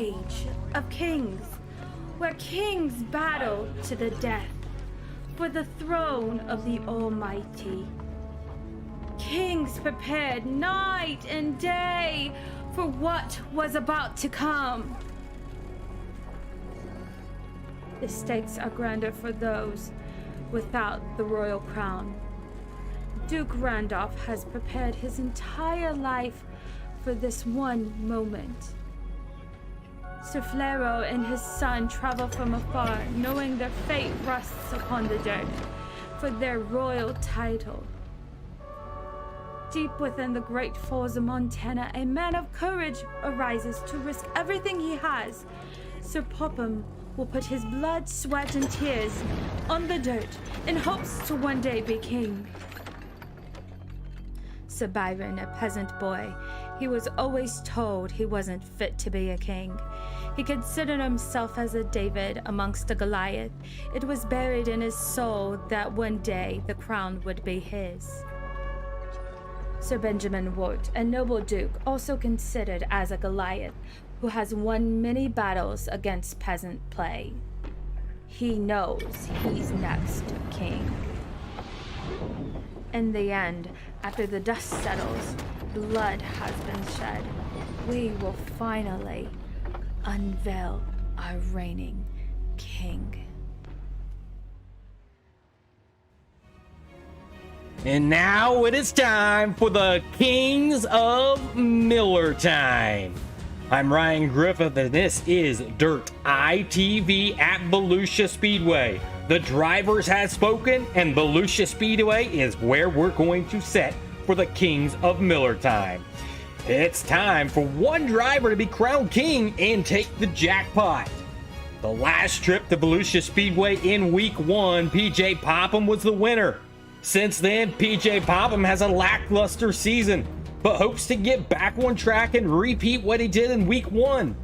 age of kings, where kings battle to the death for the throne of the Almighty. Kings prepared night and day for what was about to come. The stakes are grander for those without the royal crown. Duke Randolph has prepared his entire life for this one moment. Sir Flero and his son travel from afar, knowing their fate rests upon the dirt for their royal title. Deep within the great falls of Montana, a man of courage arises to risk everything he has. Sir Popham will put his blood, sweat, and tears on the dirt in hopes to one day be king. Sir Byron, a peasant boy, he was always told he wasn't fit to be a king. He considered himself as a David amongst a Goliath. It was buried in his soul that one day the crown would be his. Sir Benjamin Wart, a noble duke, also considered as a Goliath, who has won many battles against peasant play. He knows he's next king. In the end, after the dust settles, blood has been shed, we will finally unveil our reigning king. And now it is time for the Kings of Millertime. I'm Ryan Griffith, and this is Dirt ITV at Volusia Speedway. The drivers have spoken, and Volusia Speedway is where we're going to set for the Kings of Millertime. It's time for one driver to be crowned king and take the jackpot. The last trip to Volusia Speedway in week 1, PJ Popham was the winner. Since then, PJ Popham has a lackluster season, but hopes to get back on track and repeat what he did in week 1.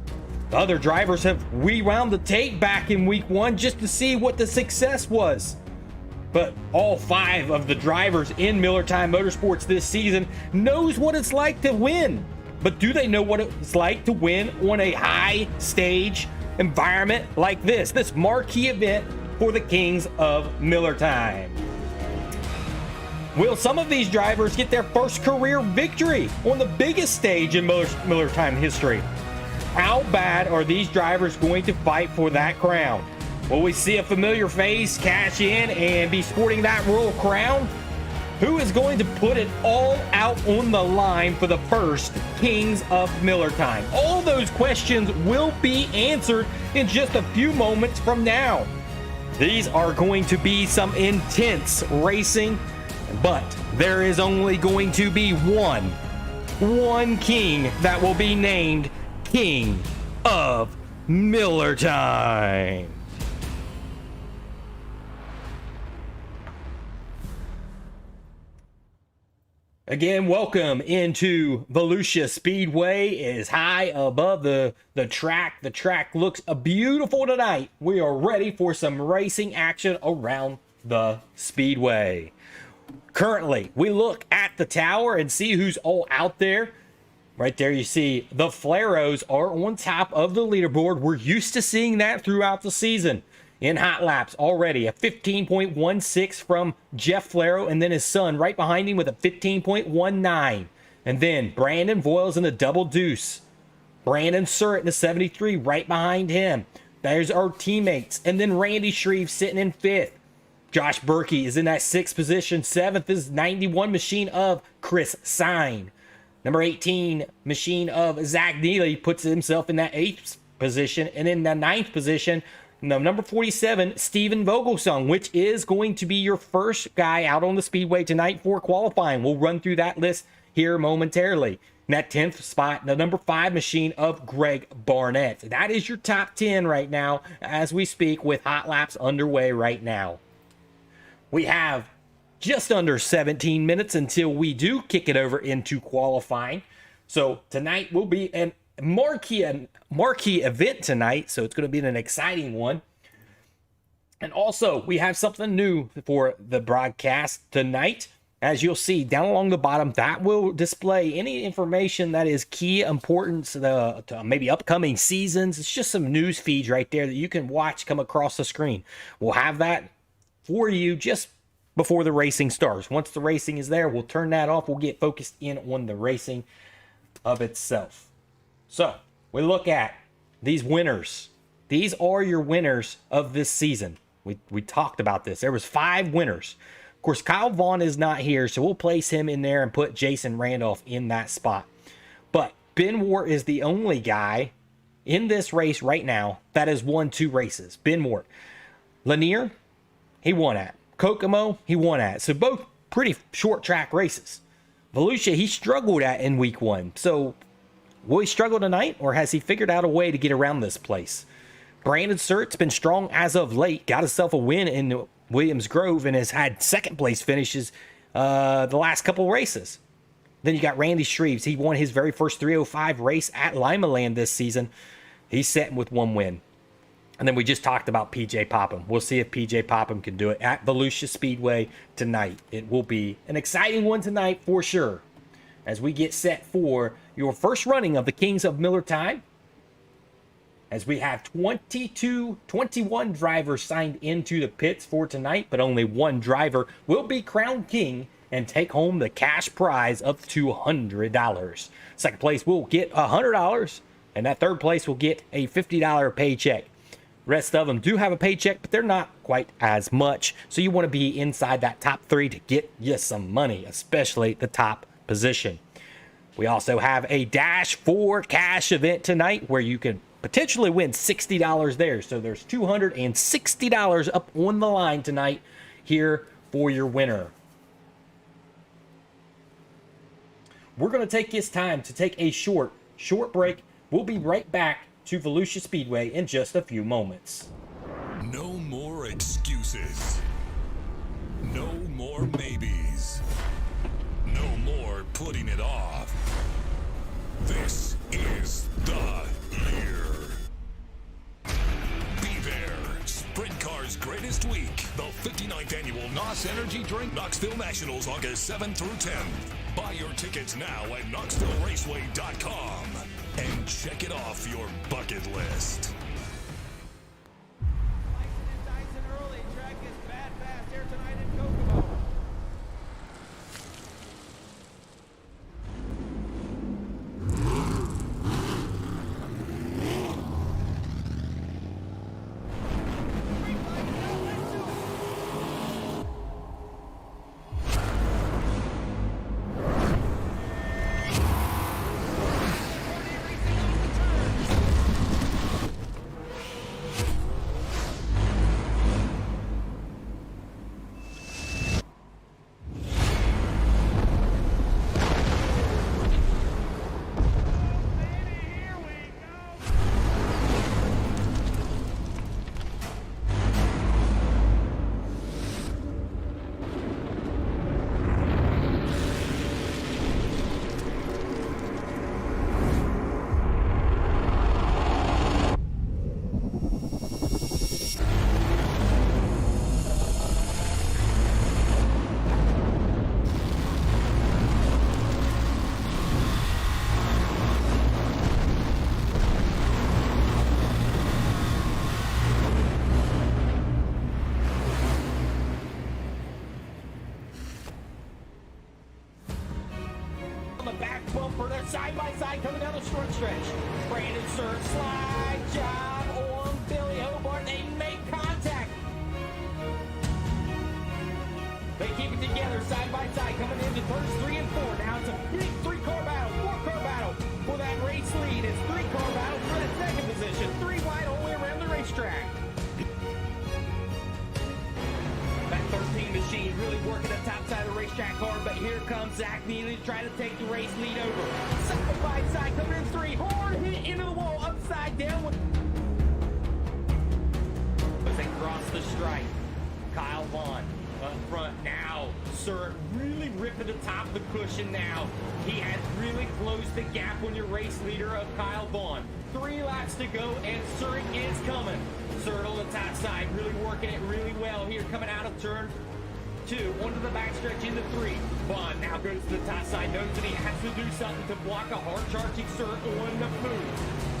The other drivers have rewound the tape back in week 1 just to see what the success was. But all 5 of the drivers in Millertime Motorsports this season knows what it's like to win. But do they know what it's like to win on a high stage environment like this marquee event for the Kings of Millertime? Will some of these drivers get their first career victory on the biggest stage in Millertime history? How bad are these drivers going to fight for that crown? Will we see a familiar face cash in and be sporting that royal crown? Who is going to put it all out on the line for the first Kings of Millertime? All those questions will be answered in just a few moments from now. These are going to be some intense racing, but there is only going to be one king that will be named King of Millertime. Again, welcome into Volusia Speedway. It is high above the track. The track looks beautiful tonight. We are ready for some racing action around the Speedway. Currently, we look at the tower and see who's all out there. Right there, you see the Flaros are on top of the leaderboard. We're used to seeing that throughout the season. In hot laps already, a 15.16 from Jeff Flero, and then his son right behind him with a 15.19. And then Brandon Voiles in the double deuce. Brandon Surratt in the 73 right behind him. There's our teammates. And then Randy Shreve sitting in 5th. Josh Berkey is in that 6th position. 7th is 91 machine of Chris Sine. Number 18 machine of Zach Neely puts himself in that 8th position. And in the 9th position, number 47, Steven Vogelsong, which is going to be your first guy out on the speedway tonight for qualifying. We'll run through that list here momentarily. In that 10th spot, the number 5 machine of Greg Barnett. That is your top 10 right now as we speak, with hot laps underway right now. We have just under 17 minutes until we do kick it over into qualifying. So tonight will be a marquee event tonight, so it's going to be an exciting one. And also, we have something new for the broadcast tonight. as you'll see down along the bottom, that will display any information that is key importance to maybe upcoming seasons. It's just some news feeds right there that you can watch come across the screen. We'll have that for you just before the racing starts. Once the racing is there, we'll turn that off. We'll get focused in on the racing of itself. So we look at these winners. These are your winners of this season. We talked about this. There was 5 winners. Of course, Kyle Vaughn is not here, so we'll place him in there and put Jason Randolph in that spot. But Ben Ward is the only guy in this race right now that has won 2 races. Ben Ward. Lanier, he won at. Kokomo, he won at. So both pretty short track races. Volusia, he struggled at in week 1. So will he struggle tonight, or has he figured out a way to get around this place? Brandon Surt's been strong as of late. Got himself a win in Williams Grove and has had second place finishes the last couple races. Then you got Randy Shreves. He won his very first 305 race at Limaland this season. He's sitting with 1 win. And then we just talked about PJ Popham. We'll see if PJ Popham can do it at Volusia Speedway tonight. It will be an exciting one tonight for sure, as we get set for your first running of the Kings of Millertime, as we have 21 drivers signed into the pits for tonight, but only 1 driver will be crowned king and take home the cash prize of $200. Second place will get $100, and that third place will get a $50 paycheck. Rest of them do have a paycheck, but they're not quite as much. So you want to be inside that top 3 to get you some money, especially the top position. We also have a Dash for Cash event tonight where you can potentially win $60 there. So there's $260 up on the line tonight here for your winner. We're going to take this time to take a short break. We'll be right back to Volusia Speedway in just a few moments. No more excuses. No more maybes. No more putting it off. This is the year. Be there. Sprint Car's greatest week. The 59th annual NOS Energy Drink Knoxville Nationals, August 7th through 10th. Buy your tickets now at KnoxvilleRaceway.com and check it off your bucket list. Side by side coming down the short stretch. Brandon Surf slide job on Billy Hobart. They make contact. They keep it together side by side coming into turns 3 and 4. Now it's a big 3-car battle, 4-car battle for that race lead. It's 3-car battle for that second position. 3 wide all the way around the racetrack. That 13 machine really working the top side of the racetrack hard, but here comes Zach Neely to try to take the race lead over. Side by side, coming in 3, hard hit into the wall, upside down. As they cross the stripe, Kyle Vaughn up front now. Sir really ripping the top of the cushion now. He has really closed the gap on your race leader of Kyle Vaughn. 3 laps to go, and Sir is coming. Sir on the top side, really working it really well here, coming out of turn 2, onto the backstretch into 3. Bond now goes to the top side, knows that he has to do something to block a hard-charging Sir on the move.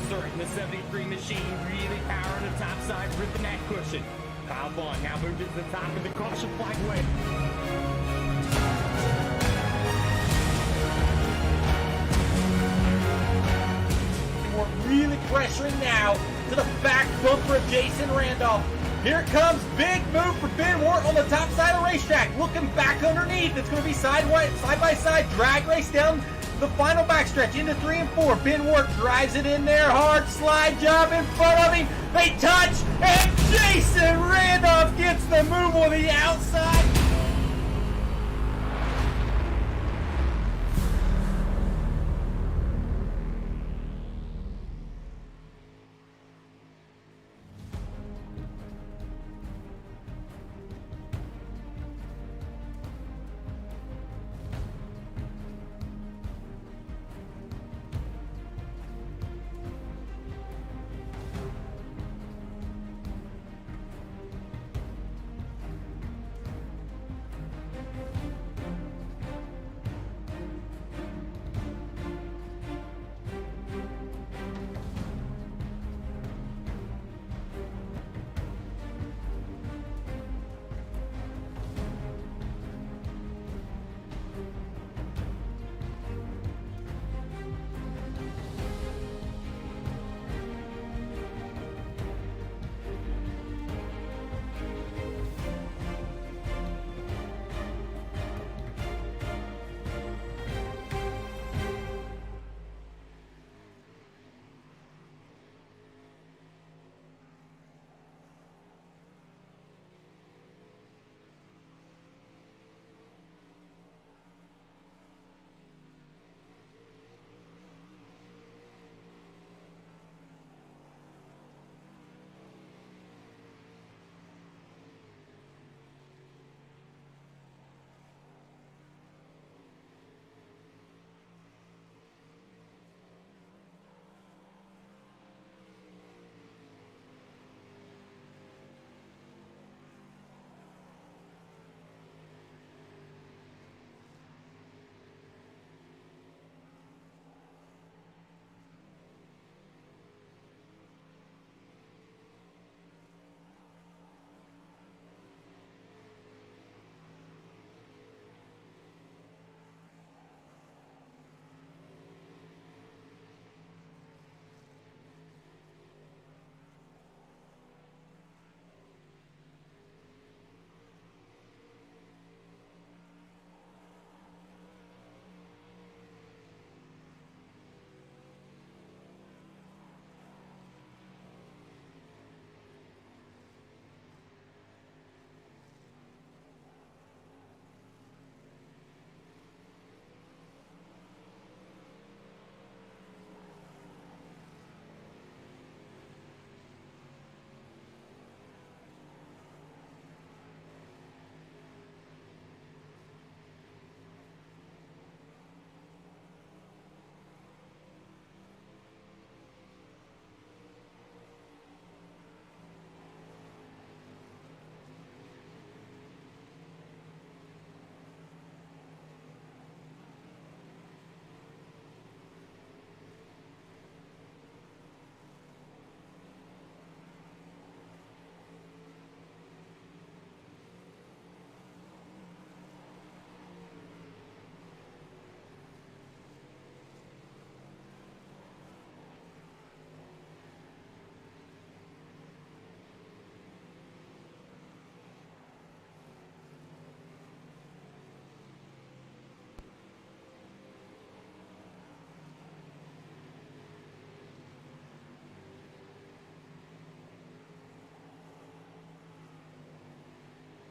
Sir in the 73 machine, really powering the top side, ripping that cushion. Kyle Bond now moves to the top of the caution flag way. We're really pressuring now to the back bumper of Jason Randolph. Here it comes, big move for Ben Wart on the top side of the racetrack. Looking back underneath, it's going to be side by side drag race down the final backstretch into 3 and 4. Ben Wart drives it in there, hard slide job in front of him. They touch, and Jason Randolph gets the move on the outside.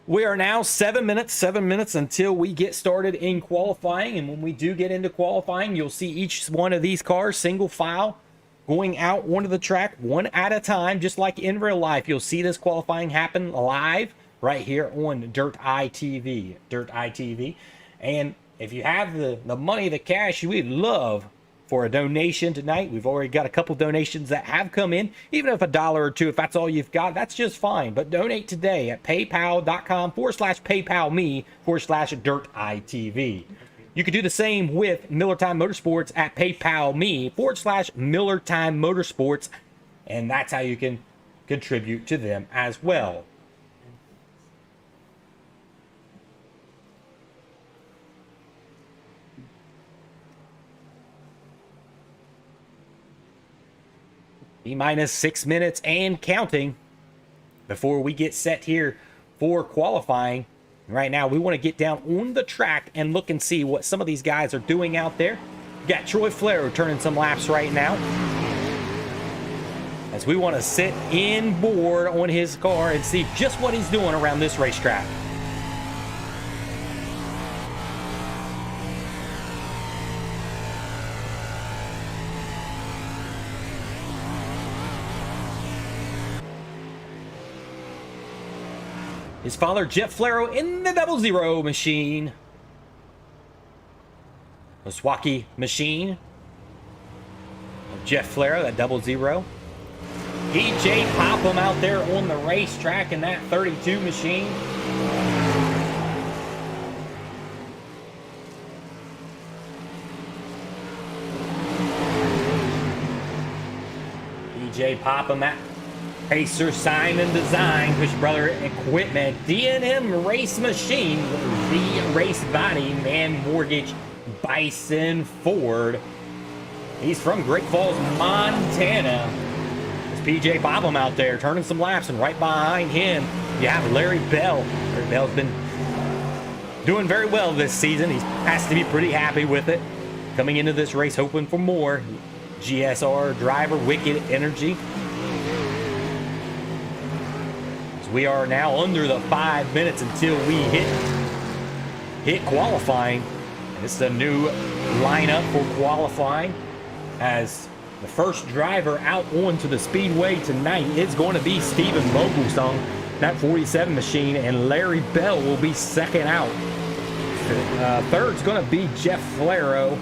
We are now 7 minutes until we get started in qualifying. And when we do get into qualifying, you'll see each one of these cars single file going out onto the track one at a time, just like in real life. You'll see this qualifying happen live right here on Dirt ITV. And if you have the money, the cash, we'd love for a donation tonight. We've already got a couple donations that have come in. Even if $1 or $2, if that's all you've got, that's just fine. But donate today at paypal.com/paypalme/dirtitv. You could do the same with Millertime Motorsports at paypalme/Millertime Motorsports, and that's how you can contribute to them as well. T-minus 6 minutes and counting before we get set here for qualifying. Right now, we want to get down on the track and look and see what some of these guys are doing out there. We got Troy Flair turning some laps right now, as we want to sit in board on his car and see just what he's doing around this racetrack. His father, Jeff Flero, in the 00 machine. The Swaki machine of Jeff Flero, that 00. PJ Popham out there on the racetrack in that 32 machine. PJ Popham at Pacer Sign and Design, Push Brother Equipment, D&M Race Machine, The Race Body, Man Mortgage, Bison Ford. He's from Great Falls, Montana. There's PJ Popham out there turning some laps, and right behind him, you have Larry Bell. Larry Bell's been doing very well this season. He has to be pretty happy with it. Coming into this race hoping for more. GSR driver, Wicked Energy. We are now under the 5 minutes until we hit qualifying. And this is a new lineup for qualifying, as the first driver out onto the speedway tonight is going to be Steven Vogelsong, that 47 machine, and Larry Bell will be second out. Third's going to be Jeff Flero.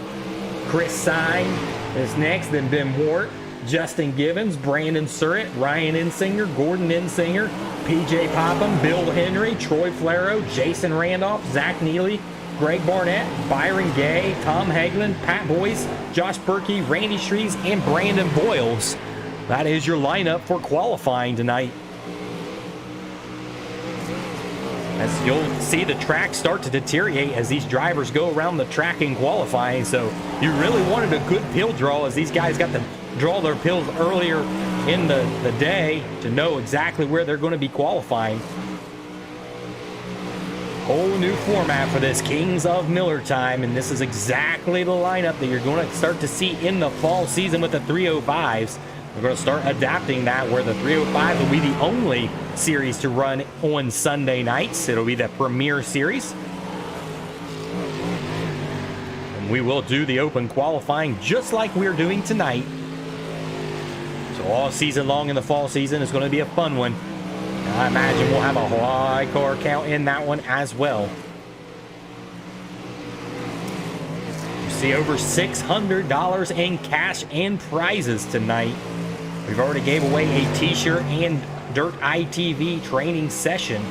Chris Sign is next, then Ben Wart, Justin Givens, Brandon Surratt, Ryan Insinger, Gordon Insinger, PJ Popham, Bill Henry, Troy Flero, Jason Randolph, Zach Neely, Greg Barnett, Byron Gay, Tom Hagelin, Pat Boyce, Josh Berkey, Randy Shreves, and Brandon Boyles. That is your lineup for qualifying tonight. As you'll see the track start to deteriorate as these drivers go around the track in qualifying, so you really wanted a good pill draw, as these guys got to draw their pills earlier in the day to know exactly where they're going to be qualifying. Whole new format for this Kings of Millertime, and this is exactly the lineup that you're going to start to see in the fall season with the 305s. We're going to start adapting that, where the 305 will be the only series to run on Sunday nights. It'll be the premier series. And we will do the open qualifying just like we're doing tonight. So all season long in the fall season is going to be a fun one. I imagine we'll have a high car count in that one as well. You see over $600 in cash and prizes tonight. We've already gave away a t-shirt and Dirt ITV training session.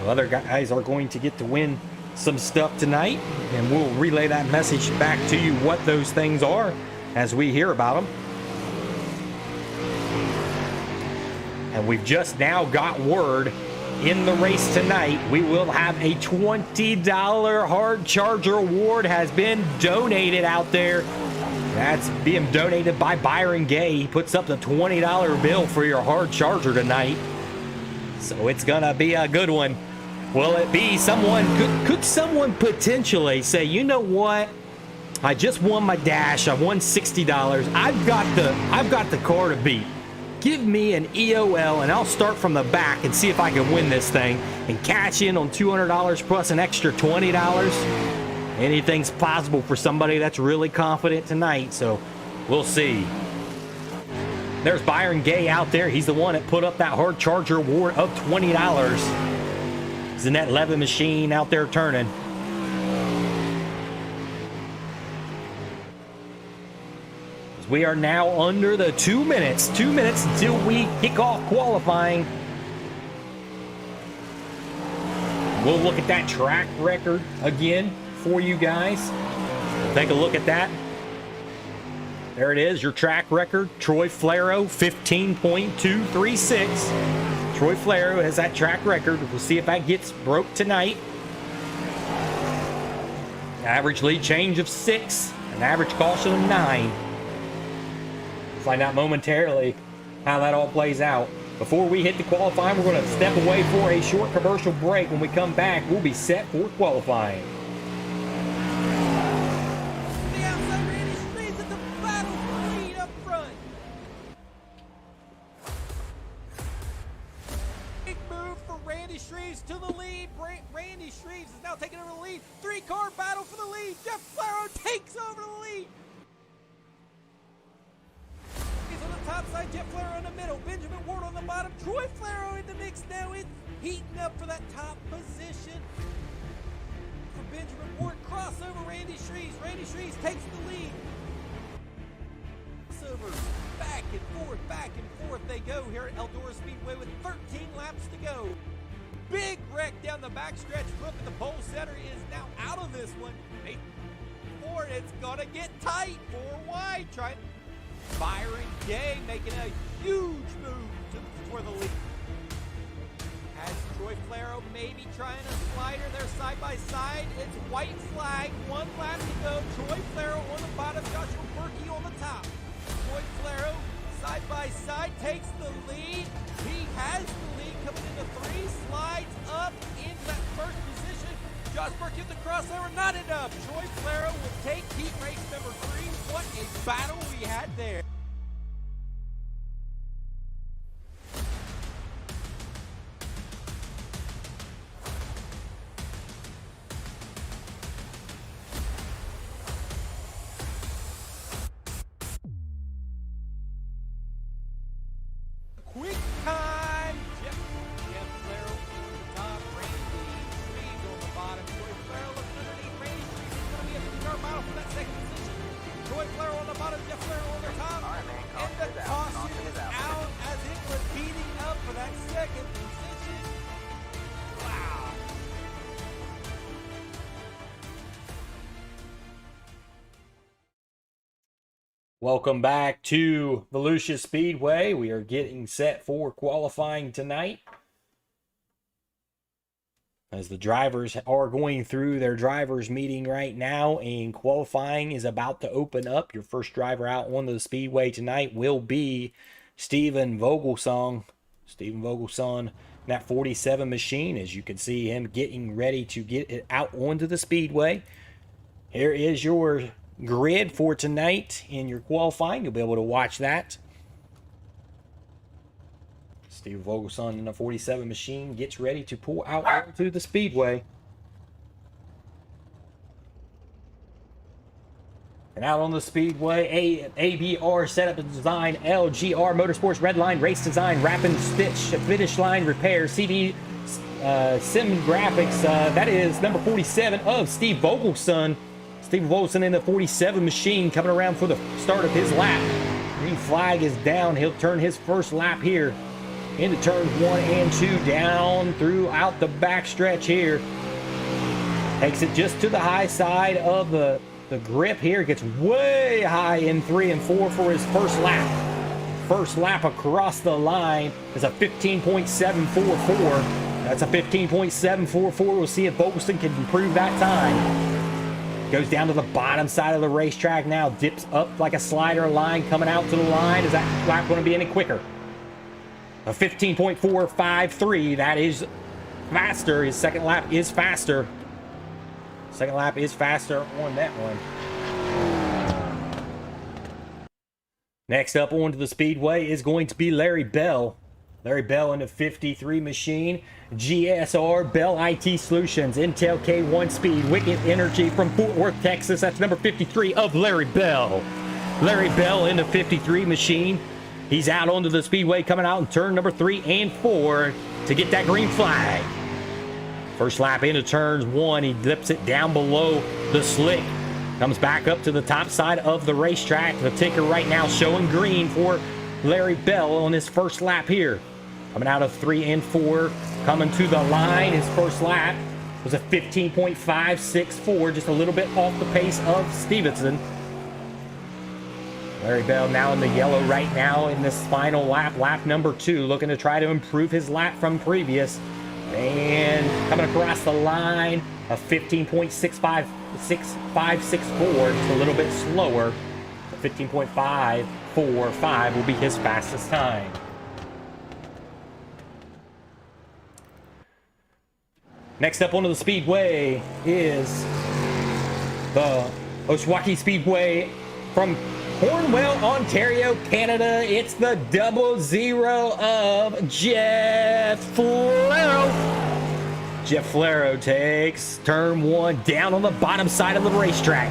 So other guys are going to get to win some stuff tonight, and we'll relay that message back to you what those things are as we hear about them. And we've just now got word in the race tonight, we will have a $20 hard charger award has been donated out there. That's being donated by Byron Gay. He puts up the $20 bill for your hard charger tonight. So it's gonna be a good one. Will it be someone, could someone potentially say, you know what? I just won my dash, I won $60. I've got the car to beat. Give me an EOL and I'll start from the back and see if I can win this thing and cash in on $200 plus an extra $20. Anything's possible for somebody that's really confident tonight, so we'll see. There's Byron Gay out there. He's the one that put up that hard charger award of $20. He's in that 11 machine out there turning. We are now under the 2 minutes. 2 minutes until we kick off qualifying. We'll look at that track record again for you guys. Take a look at that. There it is, your track record. Troy Flaro, 15.236. Troy Flaro has that track record. We'll see if that gets broke tonight. Average lead change of 6. An average caution of 9. Find out momentarily how that all plays out. Before we hit the qualifying, we're going to step away for a short commercial break. When we come back, we'll be set for qualifying. The outside Randy Streets at the battle for the lead up front. Big move for Randy Shreves to the lead. Randy Shreves is now taking over the lead. 3-car battle for the lead. Jeff Flaro takes over the lead. He's on the top side, Jeff Flaro in the middle, Benjamin Ward on the bottom, Troy Flaro in the mix now. It's heating up for that top position. For Benjamin Ward, crossover Randy Shreves. Randy Shreves takes the lead. Crossovers, back and forth they go here at Eldora Speedway with 13 laps to go. Big wreck down the backstretch. Look at the pole setter is now out of this one. Ford, it's gonna get tight. 4 wide, trying. Byron Gay making a huge move for the lead. Has Troy Flaro maybe trying a slider there side by side. It's white flag, 1 lap to go. Troy Flaro on the bottom, Joshua Berkey on the top. Troy Flaro side by side takes the lead. He has the lead coming into 3, slides up into that first position. Josh Berkey at the crossover, not enough. Troy Flaro will take heat race number 3. What a battle we had there. Quick time. Jeff Flaro on the top. Randy Shreves on the bottom. Troy Flaro looking underneath. Randy Shreves is going to be a 3-car battle for that second position. Troy Flaro on the bottom. Jeff Flaro on the top. And the caution is out as it was heating up for that second position. Wow. Welcome back to Volusia Speedway. We are getting set for qualifying tonight, as the drivers are going through their drivers meeting right now, and qualifying is about to open up. Your first driver out on the speedway tonight will be Steven Vogelsong. Steven Vogelsong in that 47 machine, as you can see him getting ready to get it out onto the speedway. Here is your grid for tonight in your qualifying. You'll be able to watch that. Steve Vogelsong in the 47 machine gets ready to pull out onto the speedway. And out on the speedway, ABR Setup and Design, LGR Motorsports, Redline Race Design, Wrap and Stitch, Finish Line Repair, CD Sim Graphics. That is number 47 of Steve Vogelsong. Steve Vogelsong in the 47 machine coming around for the start of his lap. Green flag is down. He'll turn his first lap here into turns 1 and 2, down throughout the backstretch here. Takes it just to the high side of the grip here. Gets way high in 3 and 4 for his first lap. First lap across the line is a 15.744. That's a 15.744. We'll see if Vogelsong can improve that time. Goes down to the bottom side of the racetrack now. Dips up like a slider line coming out to the line. Is that lap going to be any quicker? A 15.453. That is faster. His second lap is faster. Second lap is faster on that one. Next up onto the speedway is going to be Larry Bell. Larry Bell in the 53 machine. GSR Bell IT Solutions, Intel K1 Speed, Wicked Energy from Fort Worth, Texas. That's number 53 of Larry Bell. Larry Bell in the 53 machine. He's out onto the speedway, coming out in turn number 3 and 4 to get that green flag. First lap into turns 1. He dips it down below the slick. Comes back up to the top side of the racetrack. The ticker right now showing green for Larry Bell on his first lap here. Coming out of 3 and 4, coming to the line. His first lap was a 15.564, just a little bit off the pace of Stevenson. Larry Bell now in the yellow right now in this final lap, lap number 2, looking to try to improve his lap from previous. And coming across the line, a 15.6564, just a little bit slower. 15.545 will be his fastest time. Next up onto the speedway is the Oshawott Speedway from Cornwall, Ontario, Canada. It's the 00 of Jeff Flero. Jeff Flero takes turn 1 down on the bottom side of the racetrack.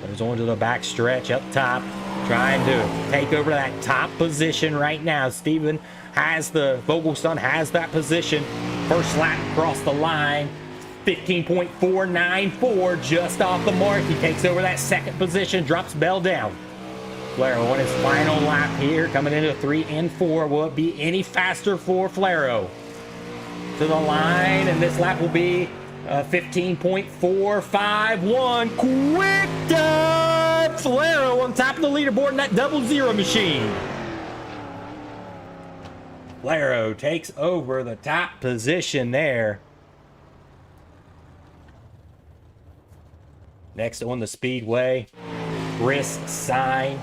Goes on to the back stretch up top, trying to take over that top position right now. Steven has Vogelston has that position. First lap across the line, 15.494, just off the mark. He takes over that second position, drops Bell down. Flero on his final lap here, coming into 3 and 4. Will it be any faster for Flero? To the line, and this lap will be 15.451. Quick dive! Flero on top of the leaderboard in that 00 machine. Flero takes over the top position there. Next on the speedway, Chris Sign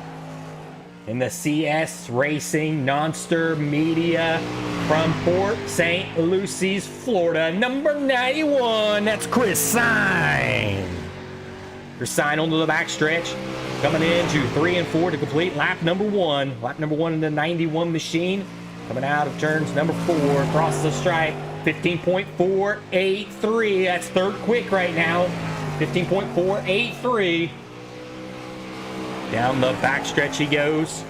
in the CS Racing Monster Media from Port St. Lucie, Florida, number 91. That's Chris Sign. Chris Sign onto the backstretch, coming into 3 and 4 to complete lap number 1. Lap number 1 in the 91 machine. Coming out of turns number 4, across the stripe, 15.483. That's third quick right now, 15.483. Down the backstretch he goes.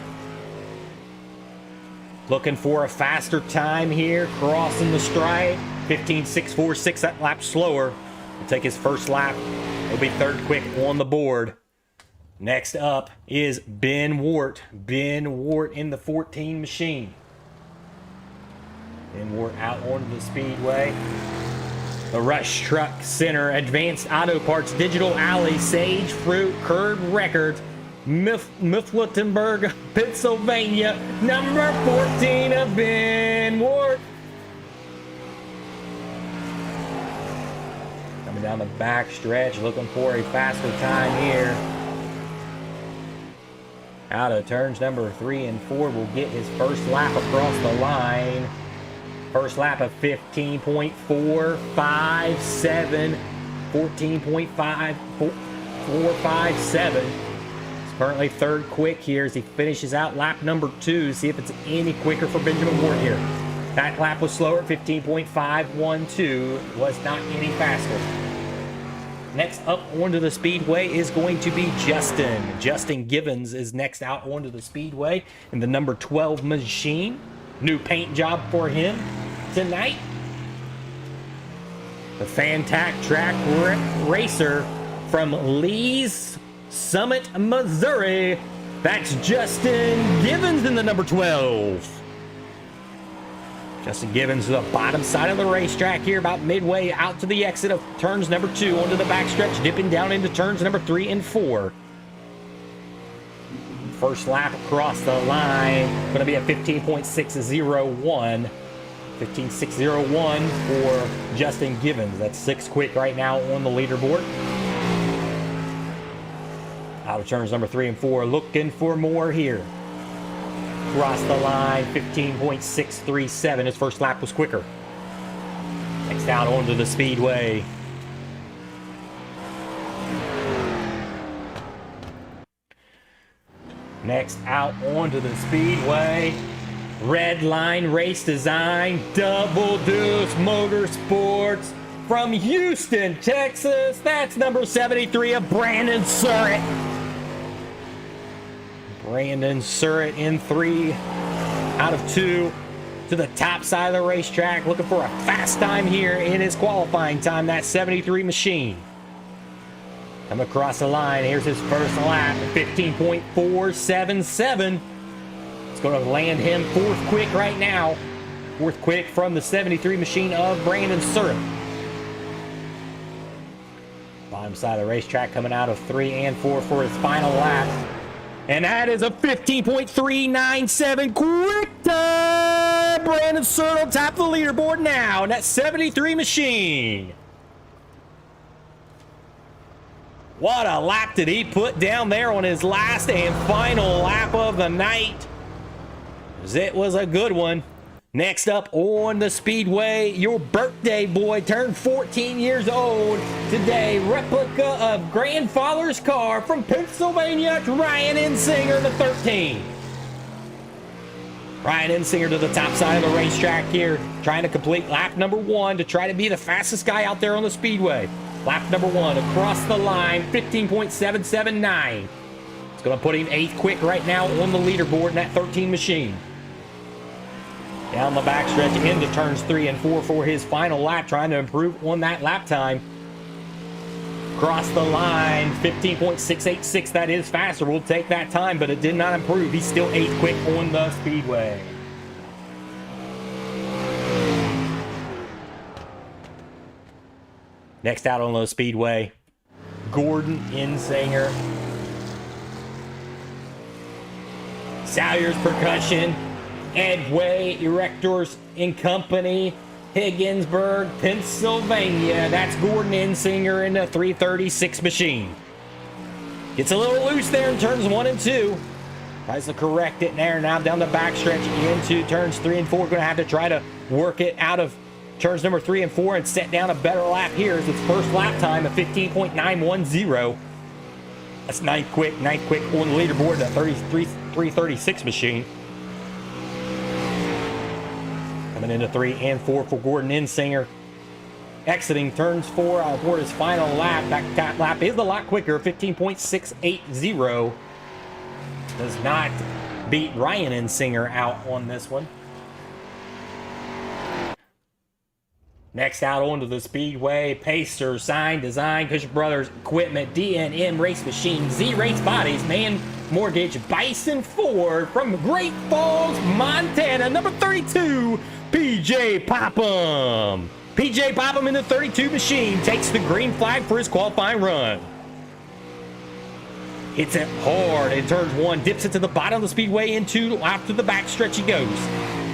Looking for a faster time here, crossing the stripe, 15.646, that lap slower. He'll take his first lap. He'll be third quick on the board. Next up is Ben Wart. Ben Wart in the 14 machine. And we're out onto the speedway. The Rush Truck Center, Advanced Auto Parts, Digital Alley, Sage Fruit, Curb Records, Mifflinburg, Pennsylvania, number 14 of Ben Wart. Coming down the back stretch, looking for a faster time here. Out of turns number 3 and 4, will get his first lap across the line. First lap of 15.457, 14.5457. He's currently third quick here as he finishes out lap number 2. See if it's any quicker for Benjamin Ward here. That lap was slower, 15.512. Was not any faster. Next up onto the speedway is going to be Justin. Justin Givens is next out onto the speedway in the number 12 machine. New paint job for him tonight. The Fantac Track Racer from Lee's Summit, Missouri. That's Justin Givens in the number 12. Justin Givens to the bottom side of the racetrack here, about midway out to the exit of turns number 2 onto the backstretch, dipping down into turns number 3 and 4. First lap across the line, going to be a 15.601. 15.601 for Justin Givens. That's 6 quick right now on the leaderboard. Out of turns number 3 and 4, looking for more here. Across the line, 15.637. His first lap was quicker. Next out onto the speedway. Next out onto the speedway, Red Line Race Design, Double Deuce Motorsports from Houston, Texas. That's number 73 of Brandon Surratt. Brandon Surratt in 3 out of 2 to the top side of the racetrack, looking for a fast time here in his qualifying time, that 73 machine. Come across the line. Here's his first lap, 15.477. It's going to land him fourth quick right now. Fourth quick from the 73 machine of Brandon Surratt. Bottom side of the racetrack coming out of 3 and 4 for his final lap. And that is a 15.397 quick time. Brandon Surratt on top of the leaderboard now in that 73 machine. What a lap did he put down there on his last and final lap of the night. It was a good one. Next up on the speedway, your birthday boy turned 14 years old today. Replica of grandfather's car from Pennsylvania, Ryan Ensinger, the 13. Ryan Ensinger to the top side of the racetrack here, trying to complete lap number 1 to try to be the fastest guy out there on the speedway. Lap number 1 across the line, 15.779. It's going to put him 8th quick right now on the leaderboard in that 13 machine. Down the backstretch into turns 3 and 4 for his final lap, trying to improve on that lap time. Across the line, 15.686. That is faster. We'll take that time, but it did not improve. He's still 8th quick on the speedway. Next out on the speedway, Gordon Ensinger. Salyers Percussion, Edway Erectors and Company, Higginsburg, Pennsylvania. That's Gordon Ensinger in the 336 machine. Gets a little loose there in turns 1 and 2. Tries to correct it there. Now down the backstretch into turns 3 and 4. Going to have to try to work it out of turns number 3 and 4 and set down a better lap here as its first lap time of 15.910. That's ninth quick on the leaderboard, that 336 machine. Coming into 3 and 4 for Gordon Ensinger. Exiting turns 4 for his final lap. That lap is a lot quicker, 15.680. Does not beat Ryan Ensinger out on this one. Next out onto the speedway, Pacer, Sign, Design, Bishop Brothers, Equipment, DNM Race Machine, Z Race Bodies, Man Mortgage, Bison Ford from Great Falls, Montana, number 32, PJ Popham. PJ Popham in the 32 machine takes the green flag for his qualifying run. Hits it hard in turns 1, dips it to the bottom of the speedway into after the backstretch he goes.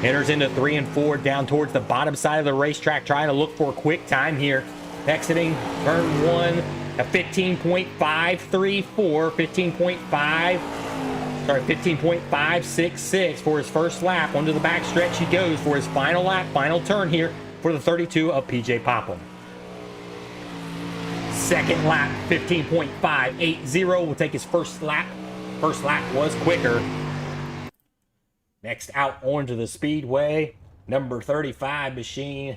Enters into 3 and 4 down towards the bottom side of the racetrack, trying to look for a quick time here. Exiting turn 1 at 15.566 for his first lap. Onto the backstretch he goes for his final lap, final turn here for the 32 of PJ Popham. Second lap, 15.580 will take his first lap. First lap was quicker. Next out onto the speedway, number 35 machine.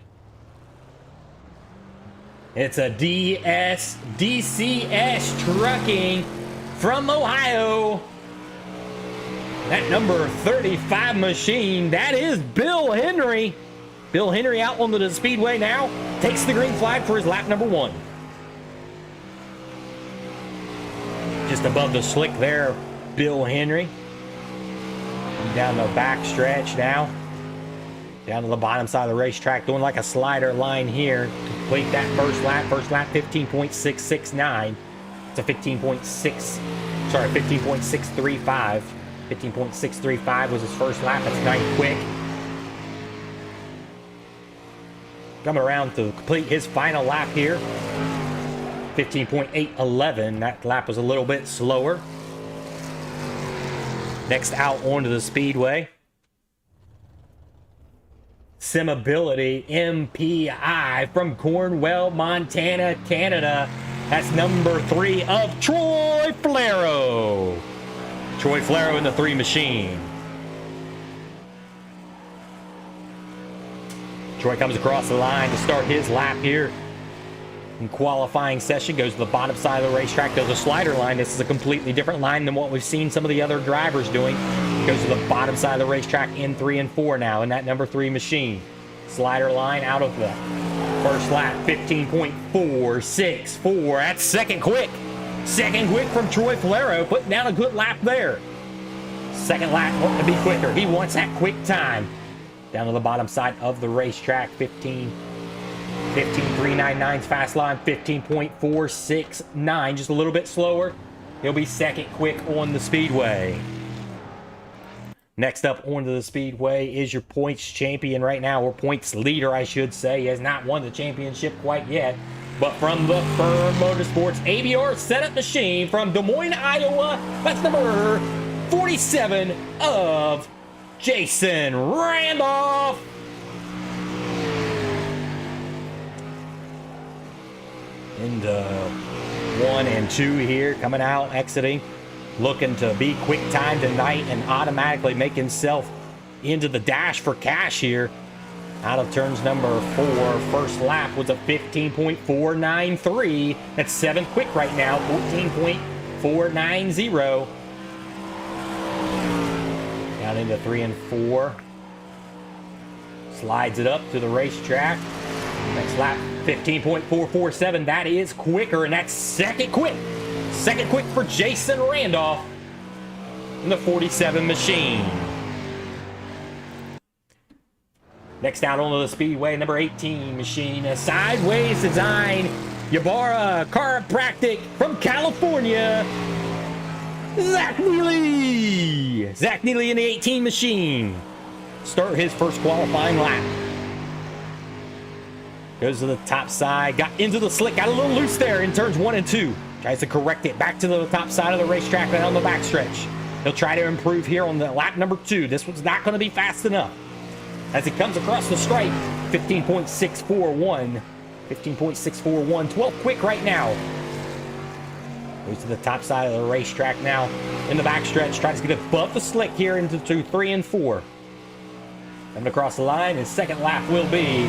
It's a DCS Trucking from Ohio. That number 35 machine, that is Bill Henry. Bill Henry out onto the speedway now. Takes the green flag for his lap number 1. Just above the slick there, Bill Henry. Down the back stretch now. Down to the bottom side of the racetrack, doing like a slider line here to complete that first lap. First lap, 15.669. It's a 15.635. 15.635 was his first lap. That's 9th quick. Coming around to complete his final lap here. 15.811. That lap was a little bit slower. Next out onto the speedway, Simability MPI from Cornwall, Montana, Canada. That's number 3 of Troy Flero. Troy Flero in the 3 machine. Troy comes across the line to start his lap here. In qualifying session, goes to the bottom side of the racetrack, does a slider line. This is a completely different line than what we've seen some of the other drivers doing. Goes to the bottom side of the racetrack in 3 and 4 now in that number 3 machine. Slider line out of the first lap, 15.464. That's second quick Second quick from Troy Falero, putting down a good lap there. Second lap wanting to be quicker. He wants that quick time. Down to the bottom side of the racetrack, 15.399's fast line, 15.469, just a little bit slower. He'll be second quick on the speedway. Next up onto the speedway is your points champion right now, or points leader, I should say. He has not won the championship quite yet. But from the Firm Motorsports ABR setup machine from Des Moines, Iowa, that's number 47 of Jason Randolph. Into 1 and 2 here, coming out, exiting. Looking to be quick time tonight and automatically make himself into the dash for cash here. Out of turns number 4, first lap was a 15.493. That's 7th quick right now, 14.490. Down into 3 and 4. Slides it up to the racetrack. Next lap, 15.447. That is quicker, and that's second quick. Second quick for Jason Randolph in the 47 machine. Next out onto the speedway, number 18 machine, a sideways design, Ybarra chiropractic from California, Zach Neely. Zach Neely in the 18 machine. Start his first qualifying lap. Goes to the top side, got into the slick, got a little loose there in turns 1 and 2. Tries to correct it back to the top side of the racetrack and on the backstretch. He'll try to improve here on the lap number 2. This one's not going to be fast enough. As he comes across the stripe, 15.641. 15.641. 12 quick right now. Goes to the top side of the racetrack now. In the backstretch, tries to get above the slick here into 3 and 4. Coming across the line, his second lap will be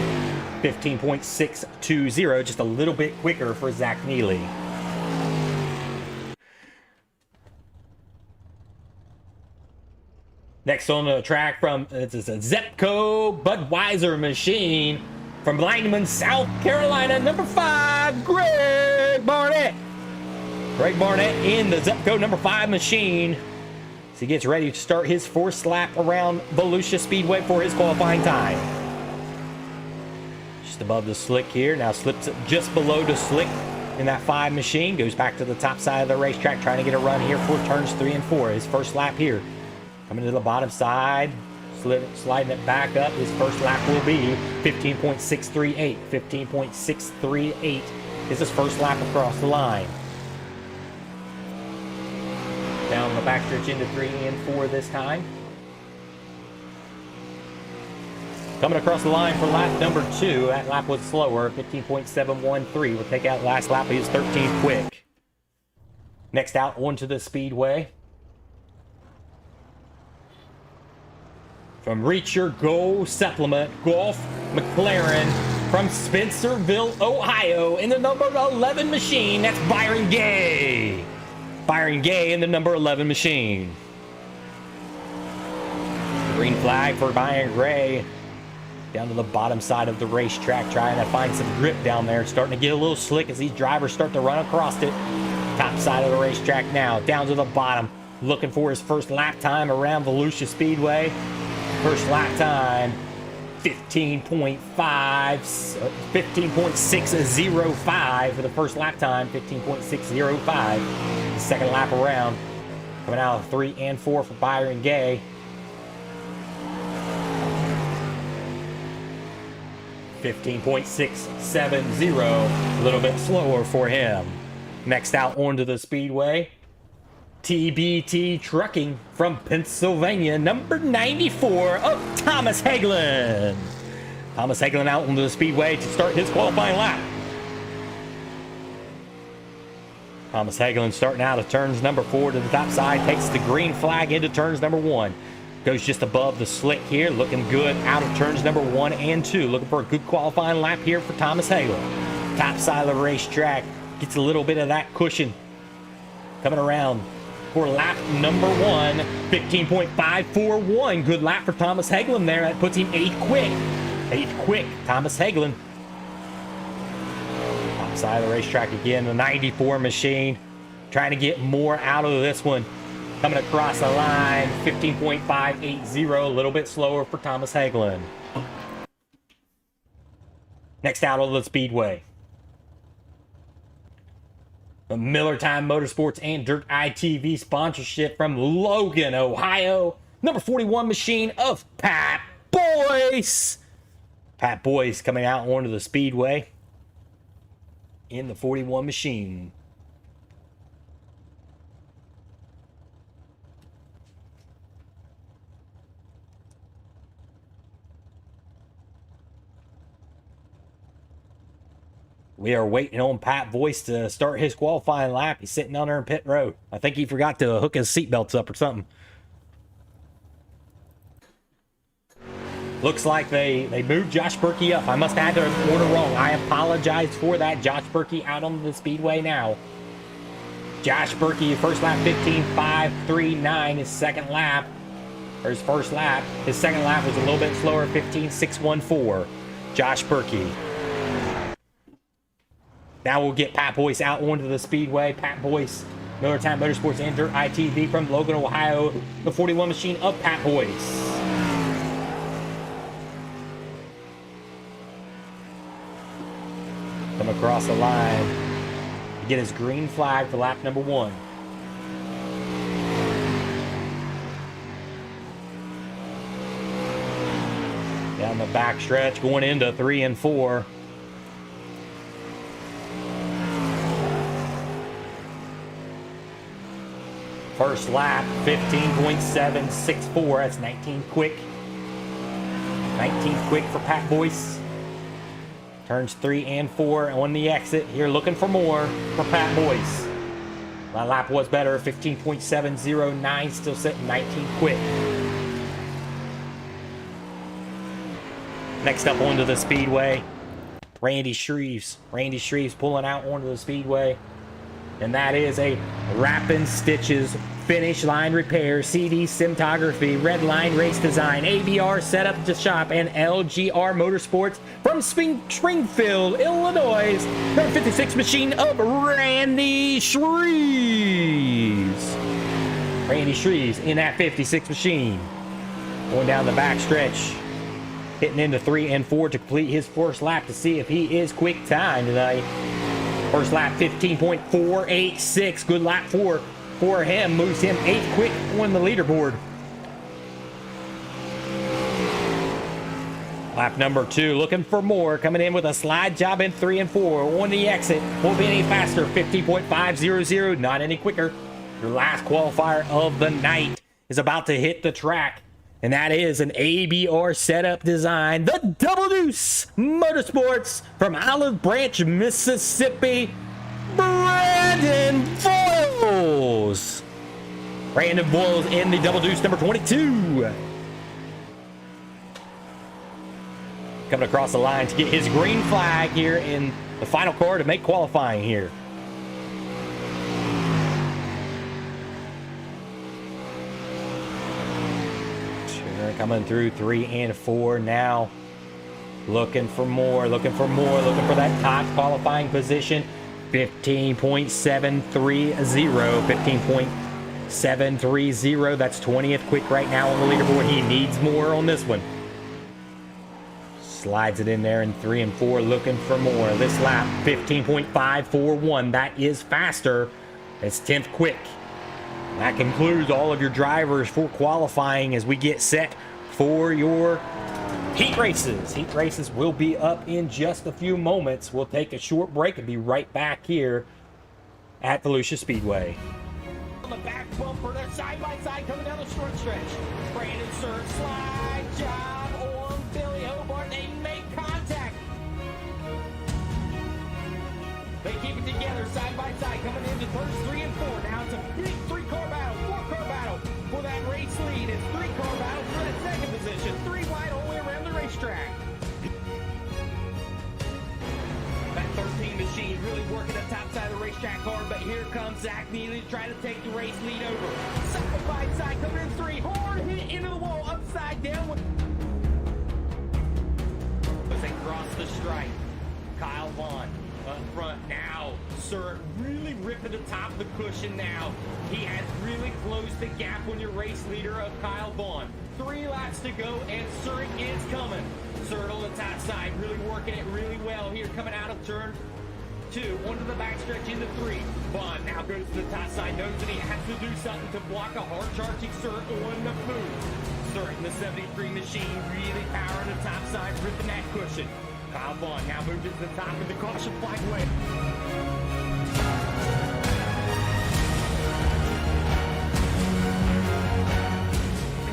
15.620. Just a little bit quicker for Zach Neely. Next on the track from, it's a Zepco Budweiser machine from Langman, South Carolina, number 5, Greg Barnett. Greg Barnett in the Zepco number 5 machine. So he gets ready to start his 4th lap around Volusia Speedway for his qualifying time. Just above the slick here, now slips it just below the slick in that 5 machine. Goes back to the top side of the racetrack, trying to get a run here for turns 3 and 4. His first lap here. Coming to the bottom side, sliding it back up. His first lap will be 15.638. 15.638 is his first lap across the line. Down the backstretch into 3 and 4 this time. Coming across the line for lap number 2. That lap was slower, 15.713. We'll take out last lap. He was 13th quick. Next out onto the speedway. From Reach Your Goal Supplement, Golf McLaren from Spencerville, Ohio, in the number 11 machine, that's Byron Gay. Byron Gay in the number 11 machine. Green flag for Byron Gray. Down to the bottom side of the racetrack, trying to find some grip down there. Starting to get a little slick as these drivers start to run across it. Top side of the racetrack now, down to the bottom. Looking for his first lap time around Volusia Speedway. First lap time, 15.605 for the first lap time, 15.605. The second lap around, coming out of 3 and 4 for Byron Gay. 15.670, a little bit slower for him. Next out onto the speedway. TBT Trucking from Pennsylvania, number 94 of Thomas Hagelin. Thomas Hagelin out onto the speedway to start his qualifying lap. Thomas Hagelin starting out of turns number 4 to the top side, takes the green flag into turns number 1. Goes just above the slick here, looking good out of turns number 1 and 2. Looking for a good qualifying lap here for Thomas Hagelin. Top side of the racetrack, gets a little bit of that cushion. Coming around for lap number 1, 15.541. Good lap for Thomas Hagelin there. That puts him 8th quick. 8th quick, Thomas Hagelin. Top side of the racetrack again, the 94 machine. Trying to get more out of this one. Coming across the line, 15.580, a little bit slower for Thomas Hagelin. Next out of the speedway. The Millertime Motorsports and Dirt ITV sponsorship from Logan, Ohio. Number 41 machine of Pat Boyce. Pat Boyce coming out onto the speedway in the 41 machine. We are waiting on Pat Boyce to start his qualifying lap. He's sitting down there in pit road. I think he forgot to hook his seatbelts up or something. Looks like they moved Josh Berkey up. I must have had the order wrong. I apologize for that. Josh Berkey out on the speedway now. Josh Berkey, first lap 15.539. His second lap, or his first lap. His second lap was a little bit slower, 15.614. Josh Berkey. Now we'll get Pat Boyce out onto the speedway. Pat Boyce, Millertime Motorsports and Dirt ITV from Logan, Ohio. The 41 machine of Pat Boyce. Come across the line to get his green flag for lap number 1. Down the back stretch, going into 3 and 4. First lap, 15.764. That's 19 quick. 19 quick for Pat Boyce. Turns 3 and 4 on the exit. Here looking for more for Pat Boyce. My lap was better, 15.709. Still sitting 19 quick. Next up onto the speedway, Randy Shreves. Randy Shreves pulling out onto the speedway. And that is a Wrappin' Stitches Finish Line Repair, CD Cinematography, Red Line Race Design, ABR Setup to Shop, and LGR Motorsports from Springfield, Illinois. Number 56 machine of Randy Shreves. Randy Shreves in that 56 machine. Going down the back stretch. Hitting into 3 and 4 to complete his first lap to see if he is quick time tonight. First lap, 15.486. Good lap for him. Moves him 8th quick on the leaderboard. Lap number 2, looking for more. Coming in with a slide job in 3 and 4. On the exit, won't be any faster. 15.500. Not any quicker. Your last qualifier of the night is about to hit the track. And that is an ABR setup design. The Double Deuce Motorsports from Olive Branch, Mississippi. Brandon Boyles. Brandon Boyles in the Double Deuce number 22. Coming across the line to get his green flag here in the final car to make qualifying here. Coming through 3 and 4 now. Looking for more, looking for that top qualifying position. 15.730, 15.730. That's 20th quick right now on the leaderboard. He needs more on this one. Slides it in there in 3 and 4, looking for more. This lap, 15.541. That is faster. It's 10th quick. That concludes all of your drivers for qualifying as we get set for your heat races. Heat races will be up in just a few moments. We'll take a short break and be right back here at Volusia Speedway. On the back bumper, they're side by side coming down the short stretch. Brandon Surge, slide job on Billy Hobart. They make contact. They keep it together side by side coming into first 3 and 4. Now it's a big 3-car battle, 4-car battle for that race lead. It's 3-car battle for that second position. 3 wide all the way around the racetrack. That 13 machine really working the top side of the racetrack hard, but here comes Zach Neely trying to take the race lead over. Side by side coming in 3. Hard hit into the wall, upside down. As they cross the stripe, Kyle Vaughn Up front now, Sir really ripping the top of the cushion now. He has really closed the gap on your race leader of Kyle Vaughn. 3 laps to go, and Surik is coming. Surik on the top side, really working it really well here, coming out of turn 2, onto the backstretch into 3. Vaughn now goes to the top side, knows that he has to do something to block a hard-charging Surik on the move. Surik, the 73 machine, really powering the top side, ripping that cushion. Kyle Vaughn now moves it to the top of the caution flag way.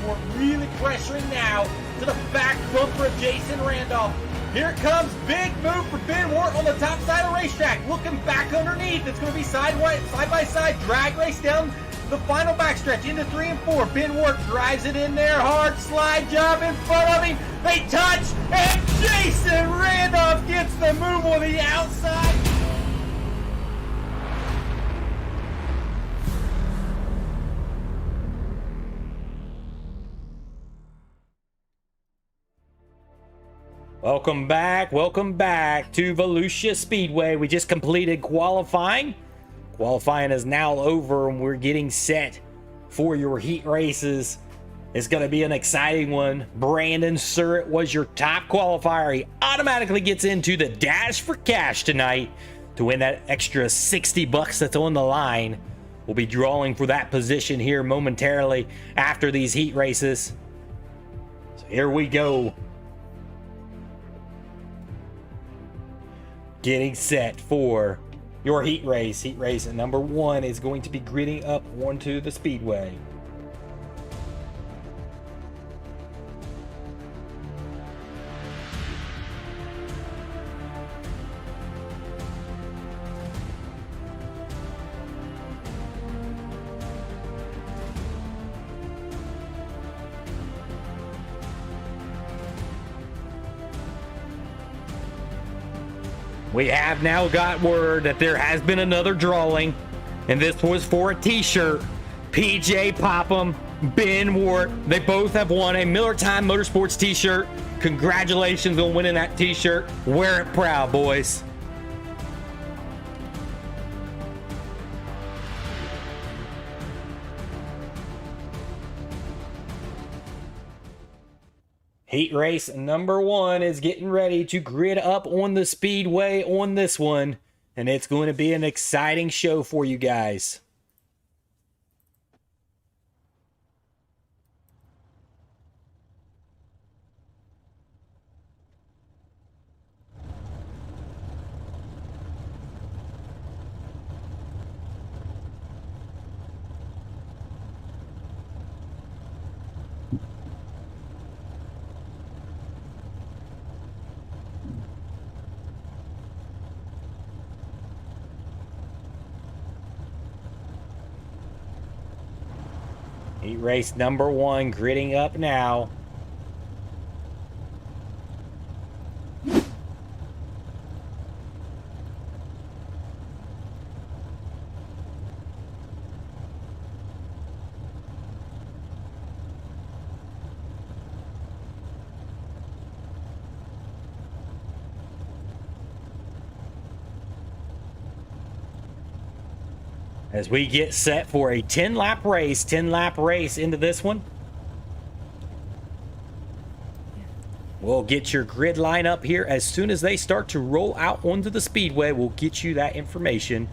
We're really pressuring now to the back bumper of Jason Randolph. Here it comes, big move for Ben Wart on the top side of the racetrack. Looking back underneath, it's going to be side by side drag race down the final backstretch into 3 and 4. Ben Wart drives it in there, hard slide job in front of him. They touch, and Jason Randolph gets the move on the outside. Welcome back to Volusia Speedway. We just completed qualifying. Qualifying is now over, and we're getting set for your heat races. It's going to be an exciting one. Brandon Surratt was your top qualifier. He automatically gets into the Dash for Cash tonight to win that extra $60 that's on the line. We'll be drawing for that position here momentarily after these heat races. So here we go. Getting set for your heat race. Heat race number 1 is going to be gridding up onto the speedway. We have now got word that there has been another drawing, and this was for a t-shirt. PJ Popham, Ben Wart, they both have won a Millertime Motorsports t-shirt. Congratulations on winning that t-shirt. Wear it proud, boys. Heat race number 1 is getting ready to grid up on the speedway on this one, and it's going to be an exciting show for you guys. Heat race number 1 gridding up now. As we get set for a 10-lap race into this one. We'll get your grid line up here as soon as they start to roll out onto the speedway. We'll get you that information.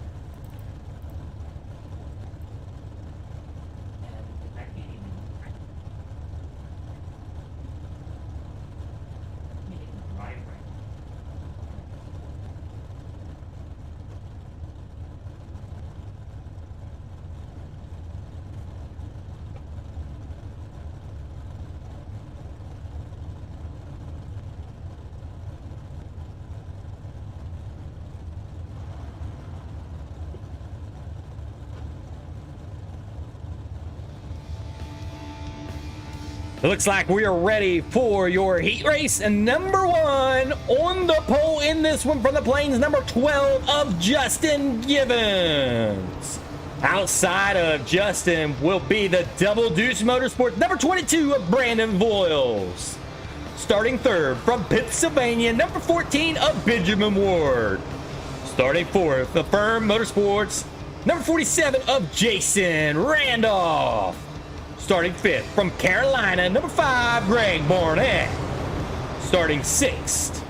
It looks like we are ready for your heat race, and number 1 on the pole in this one from the Plains, number 12 of Justin Givens. Outside of Justin will be the Double Deuce Motorsports, number 22 of Brandon Voiles. Starting 3rd from Pennsylvania, number 14 of Benjamin Ward. Starting fourth, the Firm Motorsports, number 47 of Jason Randolph. Starting fifth, from Carolina, number 5, Greg Barnett. Starting sixth,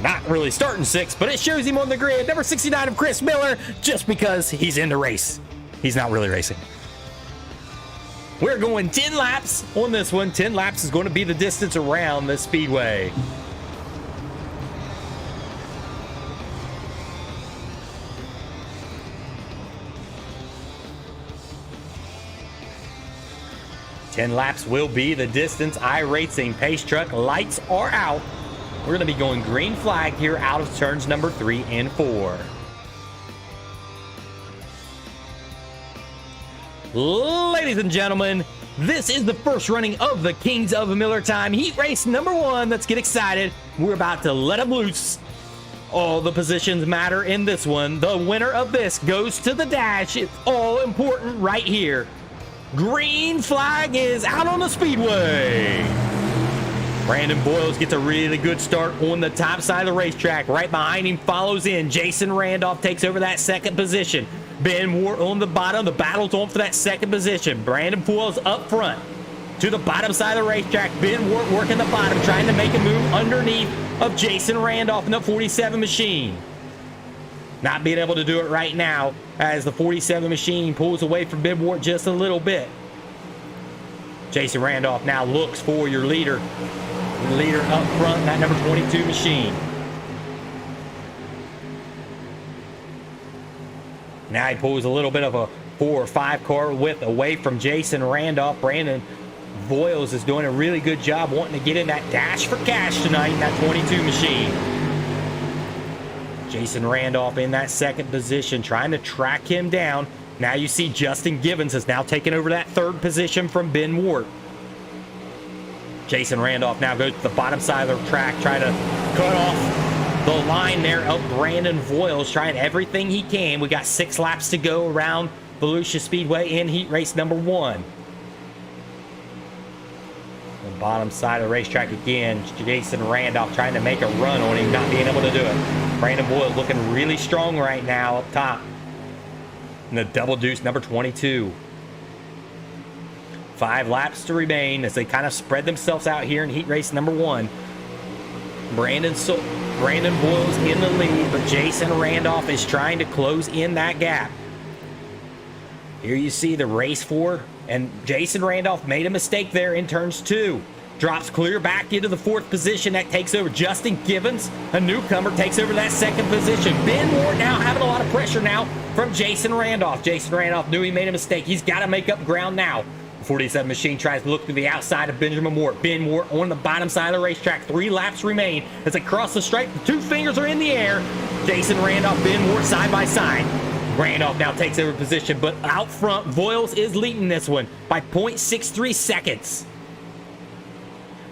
not really starting sixth, but it shows him on the grid, number 69 of Chris Miller, just because he's in the race. He's not really racing. We're going 10 laps on this one. 10 laps is going to be the distance around the speedway. Ten laps will be the distance. iRacing pace truck lights are out. We're going to be going green flag here out of turns number 3 and 4. Ladies and gentlemen, this is the first running of the Kings of Millertime Heat Race number 1. Let's get excited. We're about to let them loose. All the positions matter in this one. The winner of this goes to the dash. It's all important right here. Green flag is out on the speedway. Brandon Boyles gets a really good start on the top side of the racetrack. Right behind him follows in. Jason Randolph takes over that second position. Ben Ward on the bottom. The battle's on for that second position. Brandon Boyles up front to the bottom side of the racetrack. Ben Ward working the bottom, trying to make a move underneath of Jason Randolph in the 47 machine. Not being able to do it right now as the 47 machine pulls away from Ben Ward just a little bit. Jason Randolph now looks for your leader. Leader up front, that number 22 machine. Now he pulls a little bit of a 4 or 5 car width away from Jason Randolph. Brandon Boyles is doing a really good job wanting to get in that dash for cash tonight in that 22 machine. Jason Randolph in that second position, trying to track him down. Now you see Justin Givens has now taken over that third position from Ben Ward. Jason Randolph now goes to the bottom side of the track, trying to cut off the line there of Brandon Boyles, trying everything he can. We got 6 laps to go around Volusia Speedway in heat race number 1. The bottom side of the racetrack again, Jason Randolph trying to make a run on him, not being able to do it. Brandon Boyles looking really strong right now up top. And the double deuce number 22. 5 laps to remain as they kind of spread themselves out here in heat race number 1. Brandon Boyles in the lead, but Jason Randolph is trying to close in that gap. Here you see the race 4, and Jason Randolph made a mistake there in turns 2. Drops clear back into the 4th position. That takes over Justin Givens, a newcomer, takes over that 2nd position. Ben Ward now having a lot of pressure now from Jason Randolph. Jason Randolph knew he made a mistake. He's got to make up ground now. The 47 machine tries to look through the outside of Benjamin Ward. Ben Ward on the bottom side of the racetrack. 3 laps remain as they cross the stripe. The 2 fingers are in the air. Jason Randolph, Ben Ward side by side. Randolph now takes over position, but out front, Boyles is leading this one by 0.63 seconds.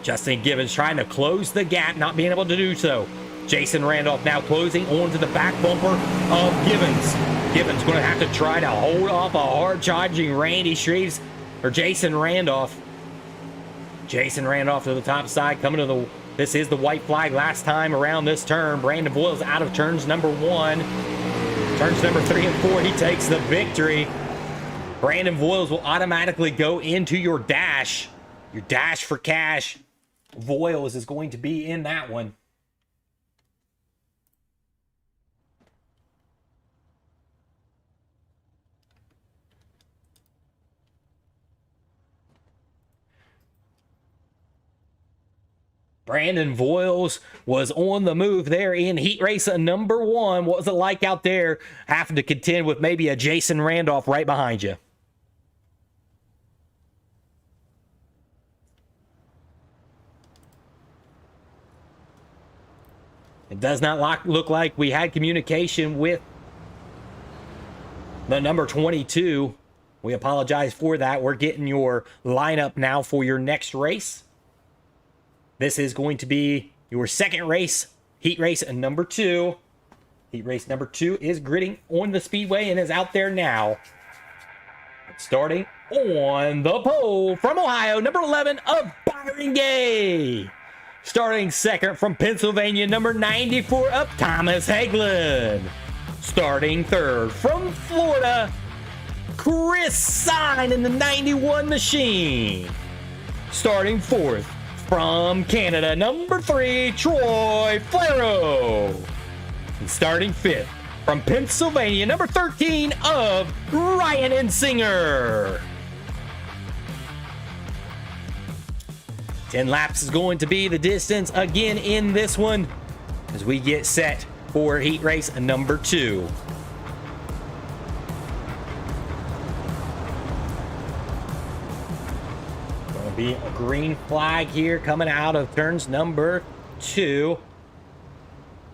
Justin Givens trying to close the gap, not being able to do so. Jason Randolph now closing onto the back bumper of Givens. Givens going to have to try to hold off a hard-charging Randy Shreves, or Jason Randolph. Jason Randolph to the top side, coming to the... This is the white flag last time around this turn. Brandon Boyles out of turns number 1. Turns number 3 and 4, he takes the victory. Brandon Boyles will automatically go into your dash. Your dash for cash. Boyles is going to be in that one. Brandon Boyles was on the move there in heat race number 1. What was it like out there having to contend with maybe a Jason Randolph right behind you? It does not look like we had communication with the number 22. We apologize for that. We're getting your lineup now for your next race. This is going to be your second race, heat race number 2. Heat race number 2 is gridding on the speedway and is out there now. Starting on the pole from Ohio, number 11 of Byron Gay. Starting second from Pennsylvania, number 94 of Thomas Hagelin. Starting third from Florida, Chris Sign in the 91 machine. Starting fourth from Canada, number 3, Troy Flero. And starting fifth from Pennsylvania, number 13 of Ryan Insinger. 10 laps is going to be the distance again in this one as we get set for heat race number 2. Going to be a green flag here coming out of turns number 2.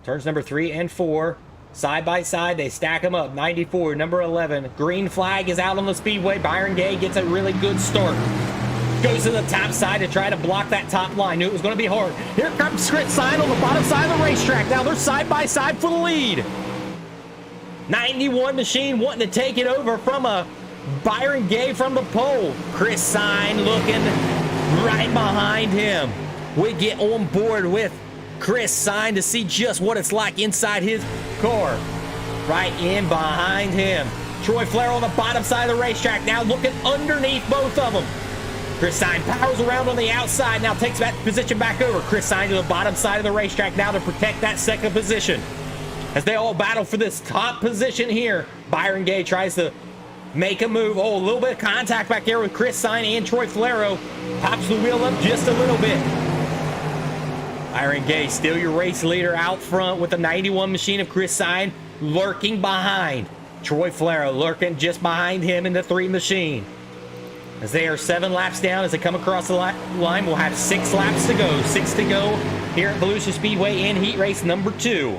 Turns number 3 and 4. Side by side, they stack them up. 94, number 11. Green flag is out on the speedway. Byron Gay gets a really good start. Goes to the top side to try to block that top line. Knew it was going to be hard. Here comes Chris Sign on the bottom side of the racetrack. Now they're side by side for the lead. 91 machine wanting to take it over from a Byron Gay from the pole. Chris Sign looking right behind him. We get on board with Chris Sign to see just what it's like inside his car. Right in behind him. Troy Flero on the bottom side of the racetrack. Now looking underneath both of them. Chris Sign powers around on the outside, now takes that position back over. Chris Sign to the bottom side of the racetrack now to protect that second position. As they all battle for this top position here, Byron Gay tries to make a move. Oh, a little bit of contact back there with Chris Sign and Troy Flero. Pops the wheel up just a little bit. Byron Gay, still your race leader out front with the 91 machine of Chris Sign lurking behind. Troy Flero lurking just behind him in the 3 machine. As they are 7 laps down as they come across the line, we'll have 6 laps to go. 6 to go here at Volusia Speedway in heat race number 2.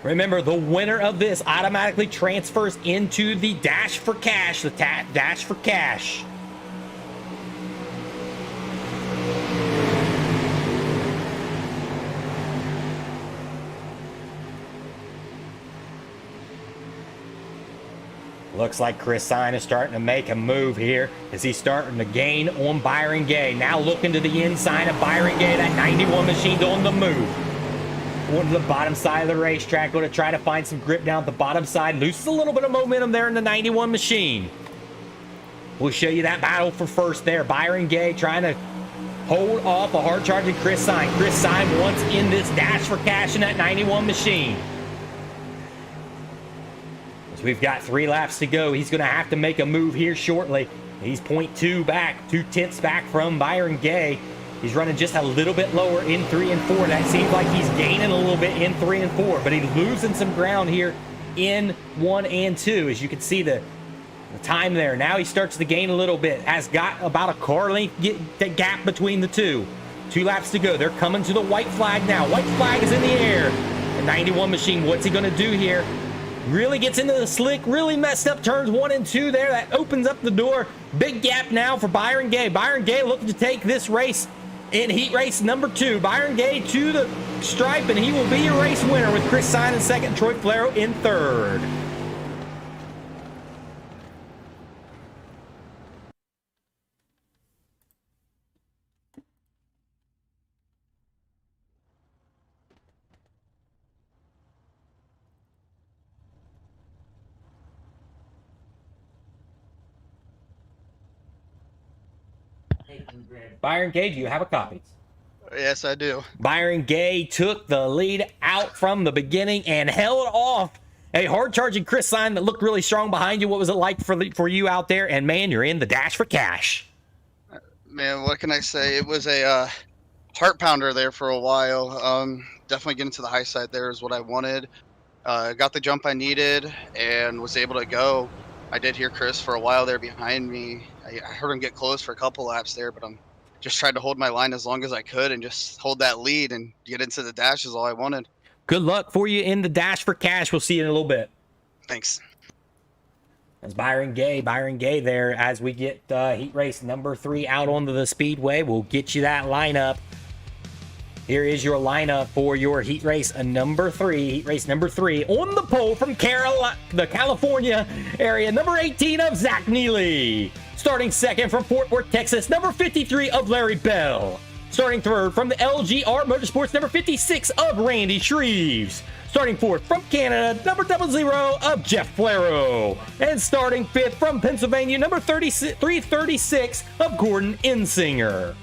Remember, the winner of this automatically transfers into the Dash for Cash, the Dash for Cash. Looks like Chris Sign is starting to make a move here as he's starting to gain on Byron Gay. Now looking to the inside of Byron Gay. That 91 machine's on the move. Going to the bottom side of the racetrack. Going to try to find some grip down at the bottom side. Loses a little bit of momentum there in the 91 machine. We'll show you that battle for first there. Byron Gay trying to hold off a hard-charging Chris Sign. Chris Sign once in this Dash for Cash in that 91 machine. We've got 3 laps to go. He's going to have to make a move here shortly. He's 0.2 back, 0.2 back from Byron Gay. He's running just a little bit lower in 3 and 4. That seems like he's gaining a little bit in 3 and 4, but he's losing some ground here in 1 and 2. As you can see the time there. Now he starts to gain a little bit. Has got about a car length gap between the two. 2 laps to go. They're coming to the white flag now. White flag is in the air. The 91 machine, what's he going to do here? Really gets into the slick, really messed up turns 1 and 2 there. That opens up the door. Big gap now for Byron Gay. Byron Gay looking to take this race in heat race number 2. Byron Gay to the stripe, and he will be your race winner with Chris Sign in second, Troy Flero in third. Byron Gay, do you have a copy? Yes, I do. Byron Gay took the lead out from the beginning and held off a hard-charging Chris Sign that looked really strong behind you. What was it like for you out there? And, man, you're in the Dash for Cash. Man, what can I say? It was a heart pounder there for a while. Definitely getting to the high side there is what I wanted. Got the jump I needed and was able to go. I did hear Chris for a while there behind me. I heard him get close for a couple laps there, but I'm just tried to hold my line as long as I could and just hold that lead and get into the dash is all I wanted. Good luck for you in the Dash for Cash. We'll see you in a little bit. Thanks. That's Byron Gay there as we get heat race number 3 out onto the speedway. We'll get you that lineup. Here is your lineup for your heat race number 3. Heat race number 3 on the pole from the California area. Number 18 of Zach Neely. Starting second from Fort Worth, Texas. Number 53 of Larry Bell. Starting third from the LGR Motorsports, number 56 of Randy Shreves. Starting fourth from Canada, number 00 of Jeff Flero. And starting fifth from Pennsylvania, number 336 of Gordon Insinger.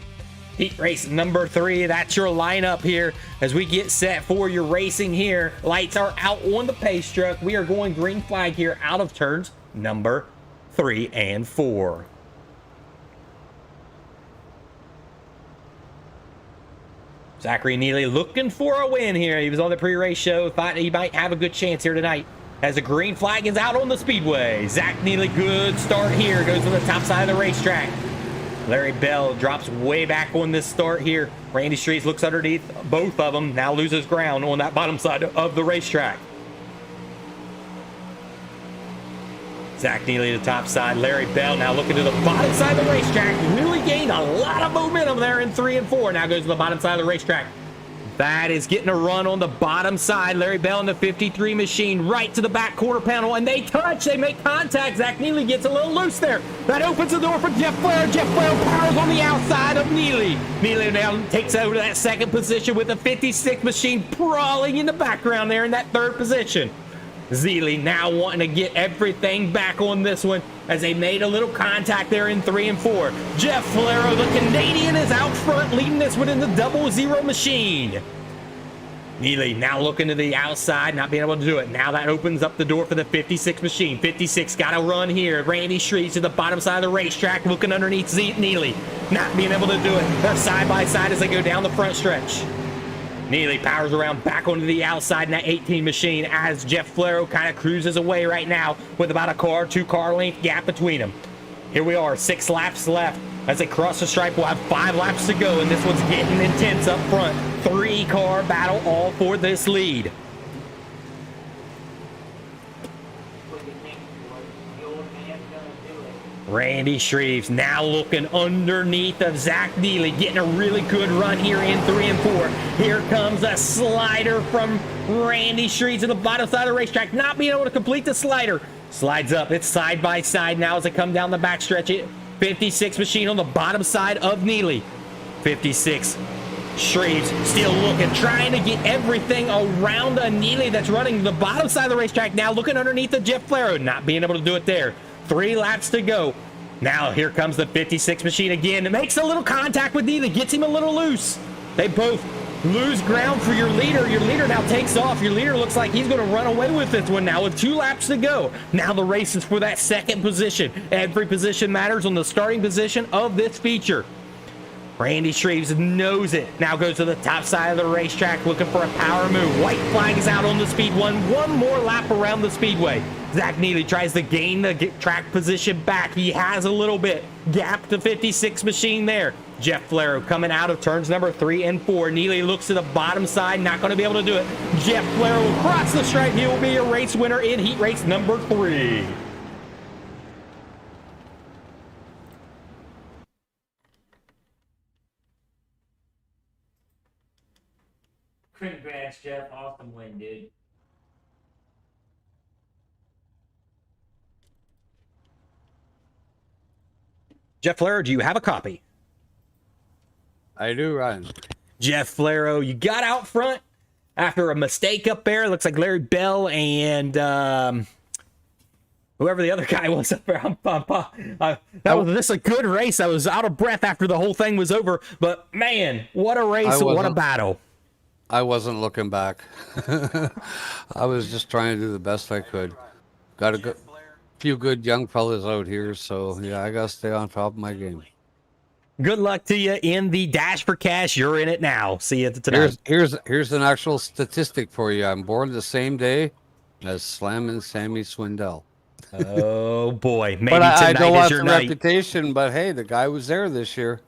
Heat race number 3, that's your lineup here as we get set for your racing here. Lights are out on the pace truck. We are going green flag here out of turns number 3 and 4. Zachary Neely looking for a win here. He was on the pre-race show, thought he might have a good chance here tonight as the green flag is out on the speedway. Zach Neely, good start here, goes to the top side of the racetrack. Larry Bell drops way back on this start here. Randy Streets looks underneath both of them, now loses ground on that bottom side of the racetrack. Zach Neely to the top side. Larry Bell now looking to the bottom side of the racetrack. Really gained a lot of momentum there in 3 and 4. Now goes to the bottom side of the racetrack. That is getting a run on the bottom side. Larry Bell in the 53 machine right to the back quarter panel, and they touch. They make contact. Zach Neely gets a little loose there. That opens the door for Jeff Flero. Jeff Flero powers on the outside of Neely. Neely now takes over that second position with the 56 machine crawling in the background there in that third position. Zeely now wanting to get everything back on this one as they made a little contact there in 3 and 4. Jeff Flero, the Canadian, is out front leading this one in the 00 machine. Neely now looking to the outside, not being able to do it. Now that opens up the door for the 56 machine. 56 got a run here. Randy Streets to the bottom side of the racetrack looking underneath Neely, not being able to do it. They're side by side as they go down the front stretch. Neely powers around back onto the outside in that 18 machine as Jeff Flero kind of cruises away right now with about a car, 2-car length gap between them. Here we are, 6 laps left. As they cross the stripe, we'll have 5 laps to go, and this one's getting intense up front. 3-car battle all for this lead. Randy Shreves now looking underneath of Zach Neely, getting a really good run here in 3 and 4. Here comes a slider from Randy Shreves to the bottom side of the racetrack, not being able to complete the slider. Slides up, it's side by side now as they come down the backstretch. 56 machine on the bottom side of Neely. 56 Shreves still looking, trying to get everything around a Neely that's running the bottom side of the racetrack now, looking underneath the Jeff Flero, not being able to do it there. 3 laps to go. Now here comes the 56 machine again. It makes a little contact with Neely, gets him a little loose. They both lose ground for your leader. Your leader now takes off. Your leader looks like he's going to run away with this one now with 2 laps to go. Now the race is for that second position. Every position matters on the starting position of this feature. Randy Shreves knows it. Now goes to the top side of the racetrack looking for a power move. White flag is out on the speed one. One more lap around the speedway. Zach Neely tries to gain the track position back. He has a little bit. Gap to 56 machine there. Jeff Flero coming out of turns number 3 and 4. Neely looks to the bottom side, not going to be able to do it. Jeff Flero will cross the stripe. He will be a race winner in heat race number 3. Congrats, Jeff. Awesome win, dude. Jeff Flero, do you have a copy? I do, Ryan. Jeff Flero, you got out front after a mistake up there. Looks like Larry Bell and whoever the other guy was up there. That was just a good race. I was out of breath after the whole thing was over. But, man, what a race. What a battle. I wasn't looking back. I was just trying to do the best I could. Got a few good young fellas out here, so yeah, I got to stay on top of my game. Good luck to you in the Dash for Cash. You're in it now. See you tonight. Here's an actual statistic for you. I'm born the same day as Slammin' Sammy Swindell. Oh boy, maybe but I tonight don't is want your the night. reputation, but hey, the guy was there this year.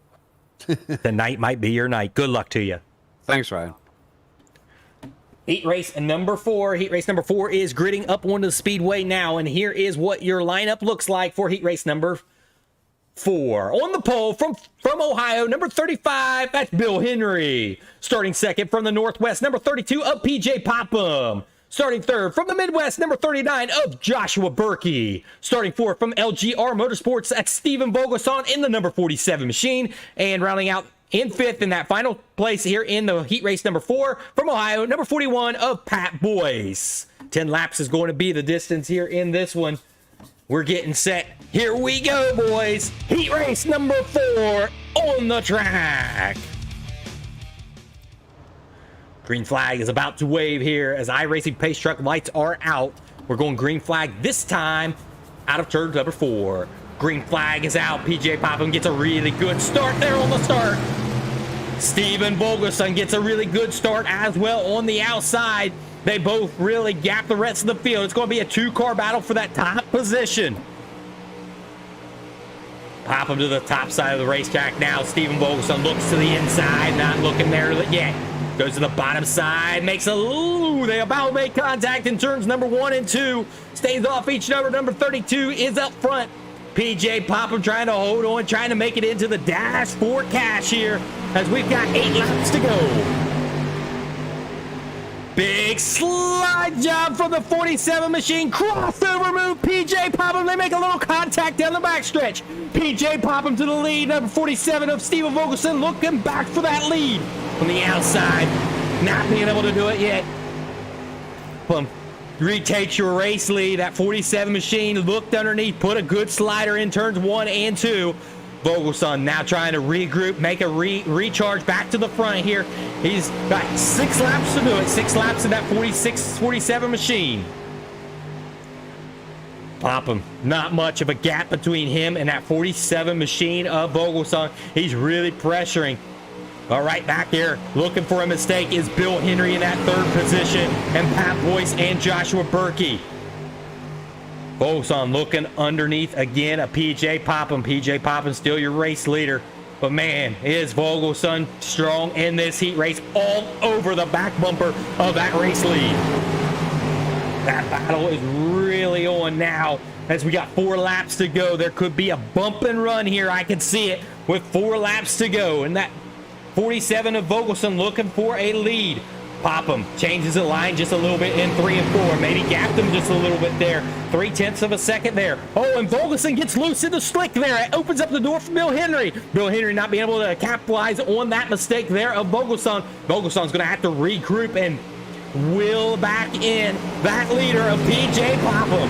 Tonight might be your night. Good luck to you. Thanks, Ryan. Heat race number 4. Heat race number 4 is gridding up onto the speedway now, and here is what your lineup looks like for heat race number 4. On the pole from Ohio, number 35, that's Bill Henry. Starting second from the Northwest, number 32 of PJ Popham. Starting third from the Midwest, number 39 of Joshua Berkey. Starting fourth from LGR Motorsports, that's Steven Vogelsson in the number 47 machine. And rounding out in 5th in that final place here in the heat race number 4 from Ohio, number 41 of Pat Boyce. 10 laps is going to be the distance here in this one. We're getting set. Here we go, boys. Heat race number 4 on the track. Green flag is about to wave here as iRacing Pace Truck lights are out. We're going green flag this time out of turn number 4. Green flag is out. PJ Popham gets a really good start there on the start. Steven Vogelson gets a really good start as well on the outside. They both really gap the rest of the field. It's going to be a 2-car battle for that top position. Popham to the top side of the racetrack now. Steven Vogelson looks to the inside, not looking there yet. Goes to the bottom side, makes a, they about make contact in turns number 1 and 2. Stays off each number. Number 32 is up front. PJ Popham trying to hold on, trying to make it into the dash for cash here as we've got 8 laps to go. Big slide job from the 47 machine. Crossover move. PJ Popham. They make a little contact down the backstretch. PJ Popham to the lead. Number 47 of Steven Vogelson looking back for that lead. From the outside. Not being able to do it yet. Popham retakes your race lead. That 47 machine looked underneath. Put a good slider in turns 1 and 2. Vogelson now trying to regroup, make a recharge back to the front here. He's got 6 laps to do it. 6 laps in that 47 machine. Popham, not much of a gap between him and that 47 machine of Vogelson. He's really pressuring. All right, back there, looking for a mistake is Bill Henry in that 3rd position, and Pat Boyce and Joshua Berkey. Vogelson looking underneath again a PJ Popham. PJ Popham still your race leader. But man, is Vogelson strong in this heat race all over the back bumper of that race lead. That battle is really on now as we got 4 laps to go. There could be a bump and run here. I can see it with 4 laps to go. And that 47 of Vogelson looking for a lead. Popham changes the line just a little bit in 3 and 4. Maybe gapped him just a little bit there. 0.3 of a second there. Oh, and Vogelson gets loose in the slick there. It opens up the door for Bill Henry. Bill Henry not being able to capitalize on that mistake there of Vogelson. Vogelson's going to have to regroup and wheel back in that leader of PJ Popham.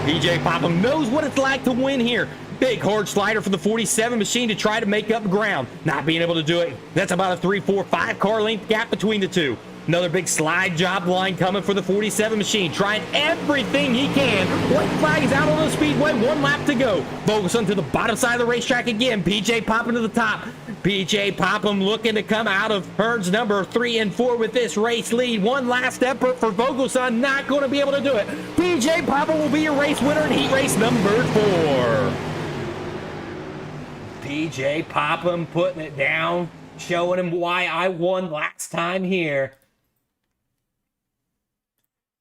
PJ Popham knows what it's like to win here. Big hard slider for the 47 machine to try to make up ground. Not being able to do it. That's about a 3, 4, 5 car length gap between the two. Another big slide job line coming for the 47 machine. Trying everything he can. White flag is out on the speedway. 1 lap to go. Vogelson to the bottom side of the racetrack again. PJ Popham to the top. PJ Popham looking to come out of turns number 3 and 4 with this race lead. 1 last effort for Vogelson. Not going to be able to do it. PJ Popham will be your race winner in heat race number 4. PJ Popham putting it down. Showing him why I won last time here.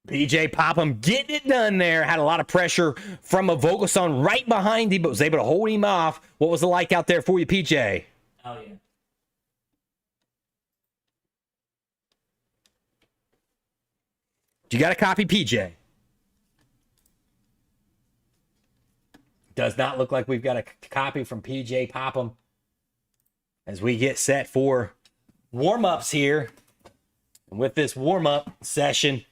PJ Popham getting it done there. Had a lot of pressure from a Vogelson right behind him, but was able to hold him off. What was it like out there for you, PJ? Oh, yeah. You got a copy, PJ? Does not look like we've got a copy from PJ Popham as we get set for warm-ups here. And with this warm-up session,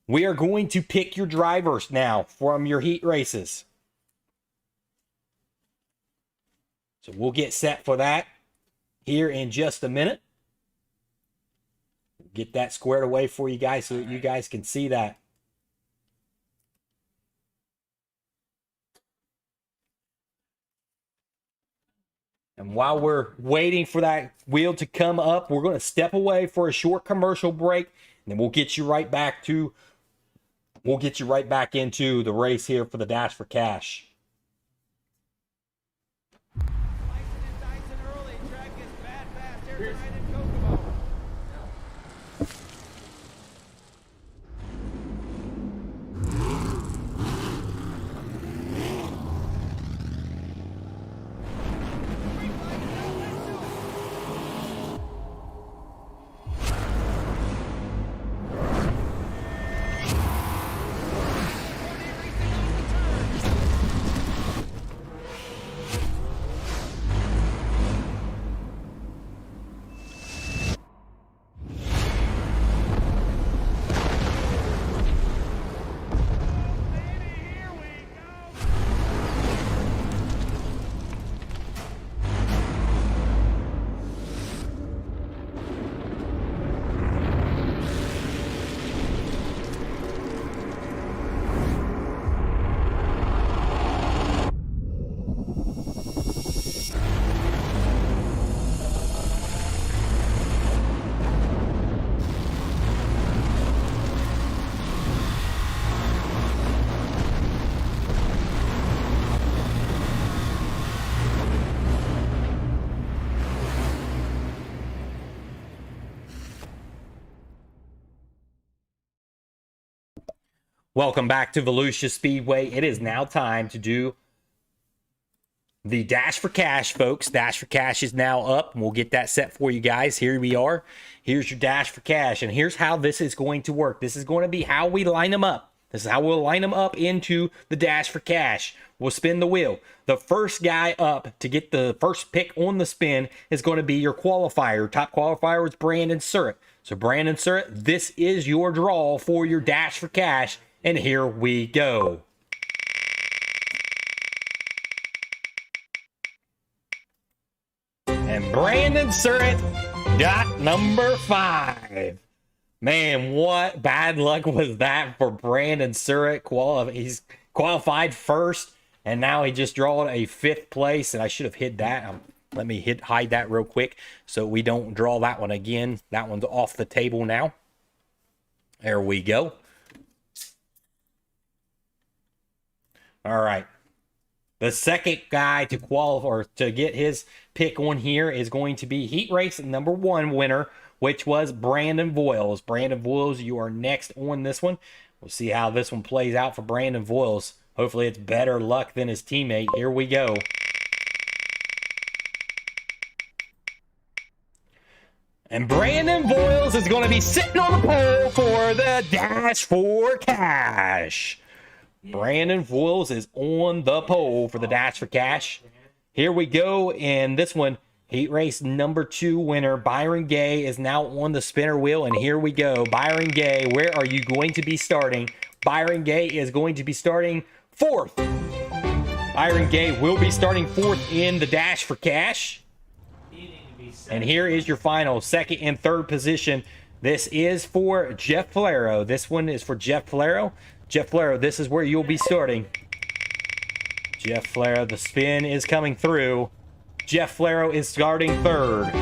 we are going to pick your drivers now from your heat races. So we'll get set for that here in just a minute. Get that squared away for you guys so that you guys can see that. And while we're waiting for that wheel to come up, we're going to step away for a short commercial break, and then we'll get you right back into the race here for the Dash for Cash. Slicing and dicing early. Track is bad fast. There's the right in Kokomo. Welcome back to Volusia Speedway. It is now time to do the Dash for Cash, folks. Dash for Cash is now up, and we'll get that set for you guys. Here we are. Here's your Dash for Cash, and here's how this is going to work. This is going to be how we line them up. This is how we'll line them up into the Dash for Cash. We'll spin the wheel. The first guy up to get the first pick on the spin is going to be your qualifier. Top qualifier was Brandon Surratt. So Brandon Surratt, this is your draw for your Dash for Cash. And here we go. And Brandon Surratt got number 5. Man, what bad luck was that for Brandon Surratt? He's qualified first, and now he just drawed a 5th place, and I should have hid that. Let me hide that real quick so we don't draw that one again. That one's off the table now. There we go. All right. The second guy to qualify or to get his pick on here is going to be Heat Race number 1 winner, which was Brandon Voiles. Brandon Voiles, you are next on this one. We'll see how this one plays out for Brandon Voiles. Hopefully it's better luck than his teammate. Here we go. And Brandon Voiles is going to be sitting on the pole for the Dash for Cash. Brandon Voiles is on the pole for the Dash for Cash. Here we go. And this one, Heat Race number 2 winner, Byron Gay, is now on the spinner wheel. And here we go. Byron Gay, where are you going to be starting? Byron Gay is going to be starting 4th. Byron Gay will be starting 4th in the Dash for Cash. And here is your final 2nd and 3rd position. This is for Jeff Falero. This one is for Jeff Falero. Jeff Falero, this is where you'll be starting. Jeff Falero, the spin is coming through. Jeff Falero is starting 3rd.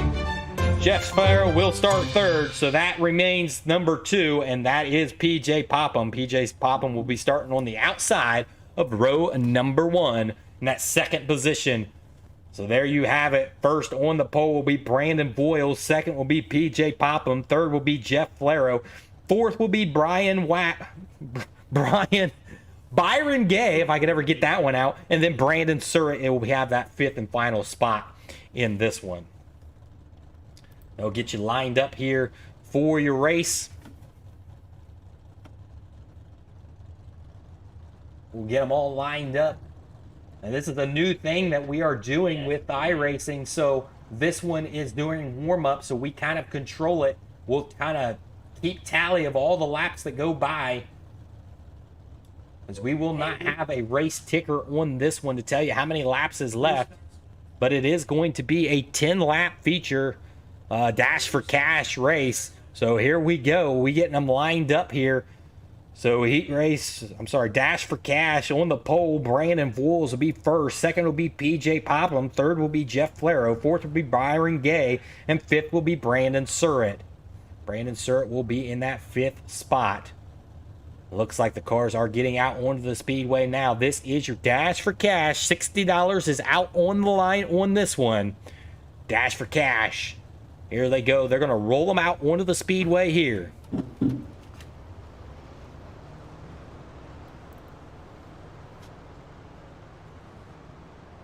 Jeff Falero will start 3rd, so that remains number 2, and that is PJ Popham. PJ Popham will be starting on the outside of row number 1 in that 2nd position. So there you have it. First on the pole will be Brandon Voiles. 2nd will be PJ Popham. 3rd will be Jeff Falero. 4th will be Byron Gay, if I could ever get that one out. And then Brandon Surratt will have that 5th and final spot in this one. They'll get you lined up here for your race. We'll get them all lined up. And this is a new thing that we are doing with iRacing. So this one is doing warm-up, so we kind of control it. We'll kind of keep tally of all the laps that go by, because we will not have a race ticker on this one to tell you how many laps is left. But it is going to be a 10-lap feature Dash for Cash race. So here we go. We getting them lined up here. So Dash for Cash on the pole. Brandon Voiles will be 1st. 2nd will be PJ Popham. 3rd will be Jeff Falero. 4th will be Byron Gay. And 5th will be Brandon Surratt. Brandon Surratt will be in that 5th spot. Looks like the cars are getting out onto the speedway now. This is your Dash for Cash. $60 is out on the line on this one. Dash for Cash. Here they go. They're going to roll them out onto the speedway here.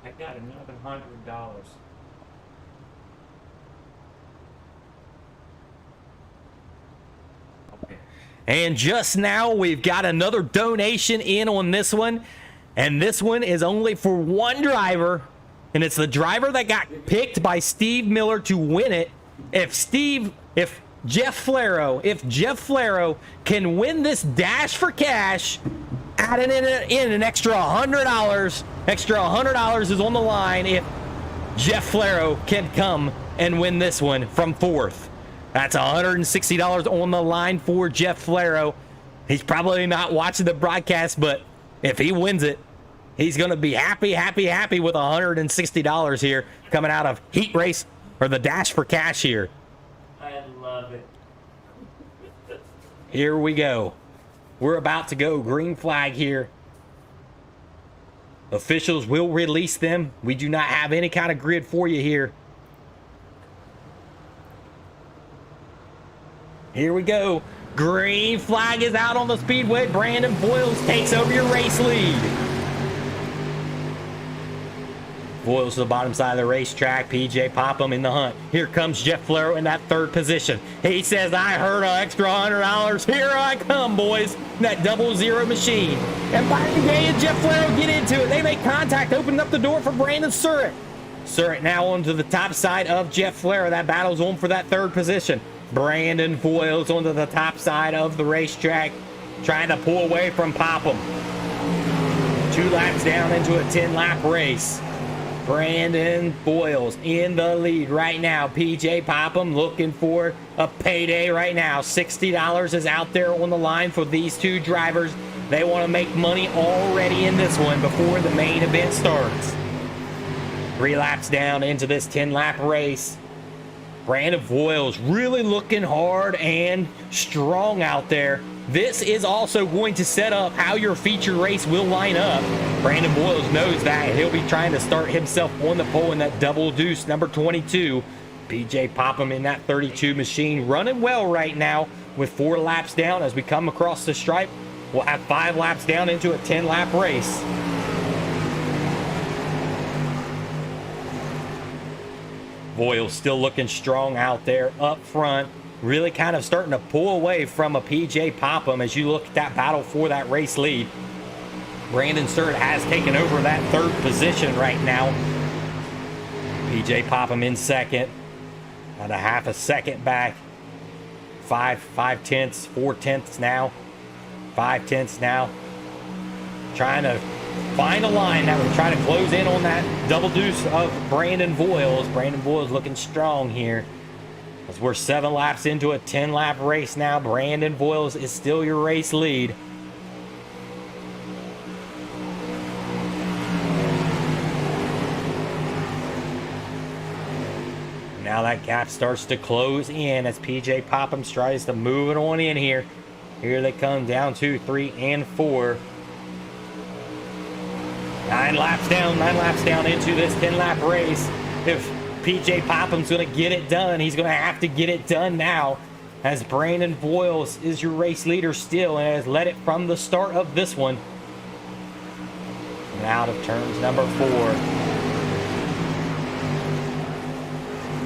I got another $100. And just now, we've got another donation in on this one. And this one is only for one driver. And it's the driver that got picked by Steve Miller to win it. If Jeff Falero can win this Dash for Cash, adding in an extra $100. Extra $100 is on the line if Jeff Falero can come and win this one from 4th. That's $160 on the line for Jeff Falero. He's probably not watching the broadcast, but if he wins it, he's going to be happy with $160 here coming out of Heat Race or the Dash for Cash here. I love it. Here we go. We're about to go green flag here. Officials will release them. We do not have any kind of grid for you here. Here we go. Green flag is out on the speedway. Brandon Boyles takes over your race lead. Boyles to the bottom side of the racetrack. PJ Popham in the hunt. Here comes Jeff Flair in that third position. He says, I heard an extra $100. Here I come, boys. That 00 machine. And Byron Gay and Jeff Flair will get into it. They make contact, opening up the door for Brandon Surratt. Surratt now onto the top side of Jeff Flair. That battle's on for that third position. Brandon Boyles onto the top side of the racetrack, trying to pull away from Popham. 2 laps down into a 10-lap race. Brandon Boyles in the lead right now. PJ Popham looking for a payday right now. $60 is out there on the line for these two drivers. They want to make money already in this one before the main event starts. 3 laps down into this 10-lap race. Brandon Boyles really looking hard and strong out there. This is also going to set up how your feature race will line up. Brandon Boyles knows that, and he'll be trying to start himself on the pole in that double deuce, number 22. PJ Popham in that 32 machine, running well right now with 4 laps down. As we come across the stripe, we'll have 5 laps down into a 10-lap race. Boyles still looking strong out there up front. Really kind of starting to pull away from a PJ Popham as you look at that battle for that race lead. Brandon Surratt has taken over that third position right now. PJ Popham in second. About a half a second back. 4 tenths now. 5 tenths now. Trying to find a line that will try to close in on that double deuce of Brandon Boyles. Brandon Boyles looking strong here. As we're 7 laps into a 10-lap race now, Brandon Boyles is still your race lead. Now that gap starts to close in as PJ Popham tries to move it on in here. Here they come down 2, 3, and 4. 9 laps down into this 10-lap race. If PJ Popham's going to get it done, he's going to have to get it done now, as Brandon Boyles is your race leader still and has led it from the start of this one. And out of turns number 4.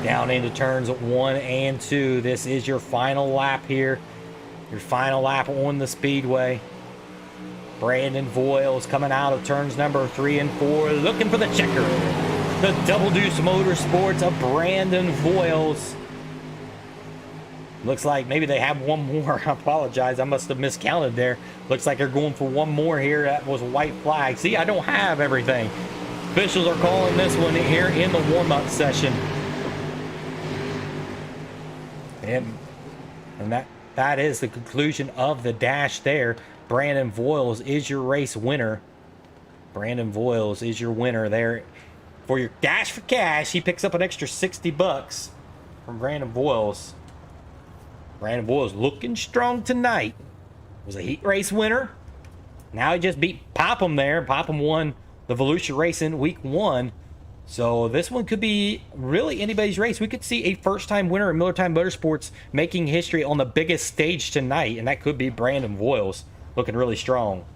Down into turns 1 and 2. This is your final lap here. Your final lap on the speedway. Brandon Boyles coming out of turns number 3 and 4, looking for the checker. The Double Deuce Motorsports of Brandon Boyles. Looks like maybe they have one more. I apologize. I must have miscounted there. Looks like they're going for one more here. That was a white flag. See, I don't have everything. Officials are calling this one here in the warm-up session. And that is the conclusion of the dash there. Brandon Boyles is your race winner. Brandon Boyles is your winner there. For your dash for cash, he picks up an extra $60 from Brandon Boyles. Brandon Boyles looking strong tonight. Was a heat race winner. Now he just beat Popham there. Popham won the Volusia race in week 1. So this one could be really anybody's race. We could see a first-time winner in Millertime Motorsports making history on the biggest stage tonight, and that could be Brandon Boyles. Looking really strong.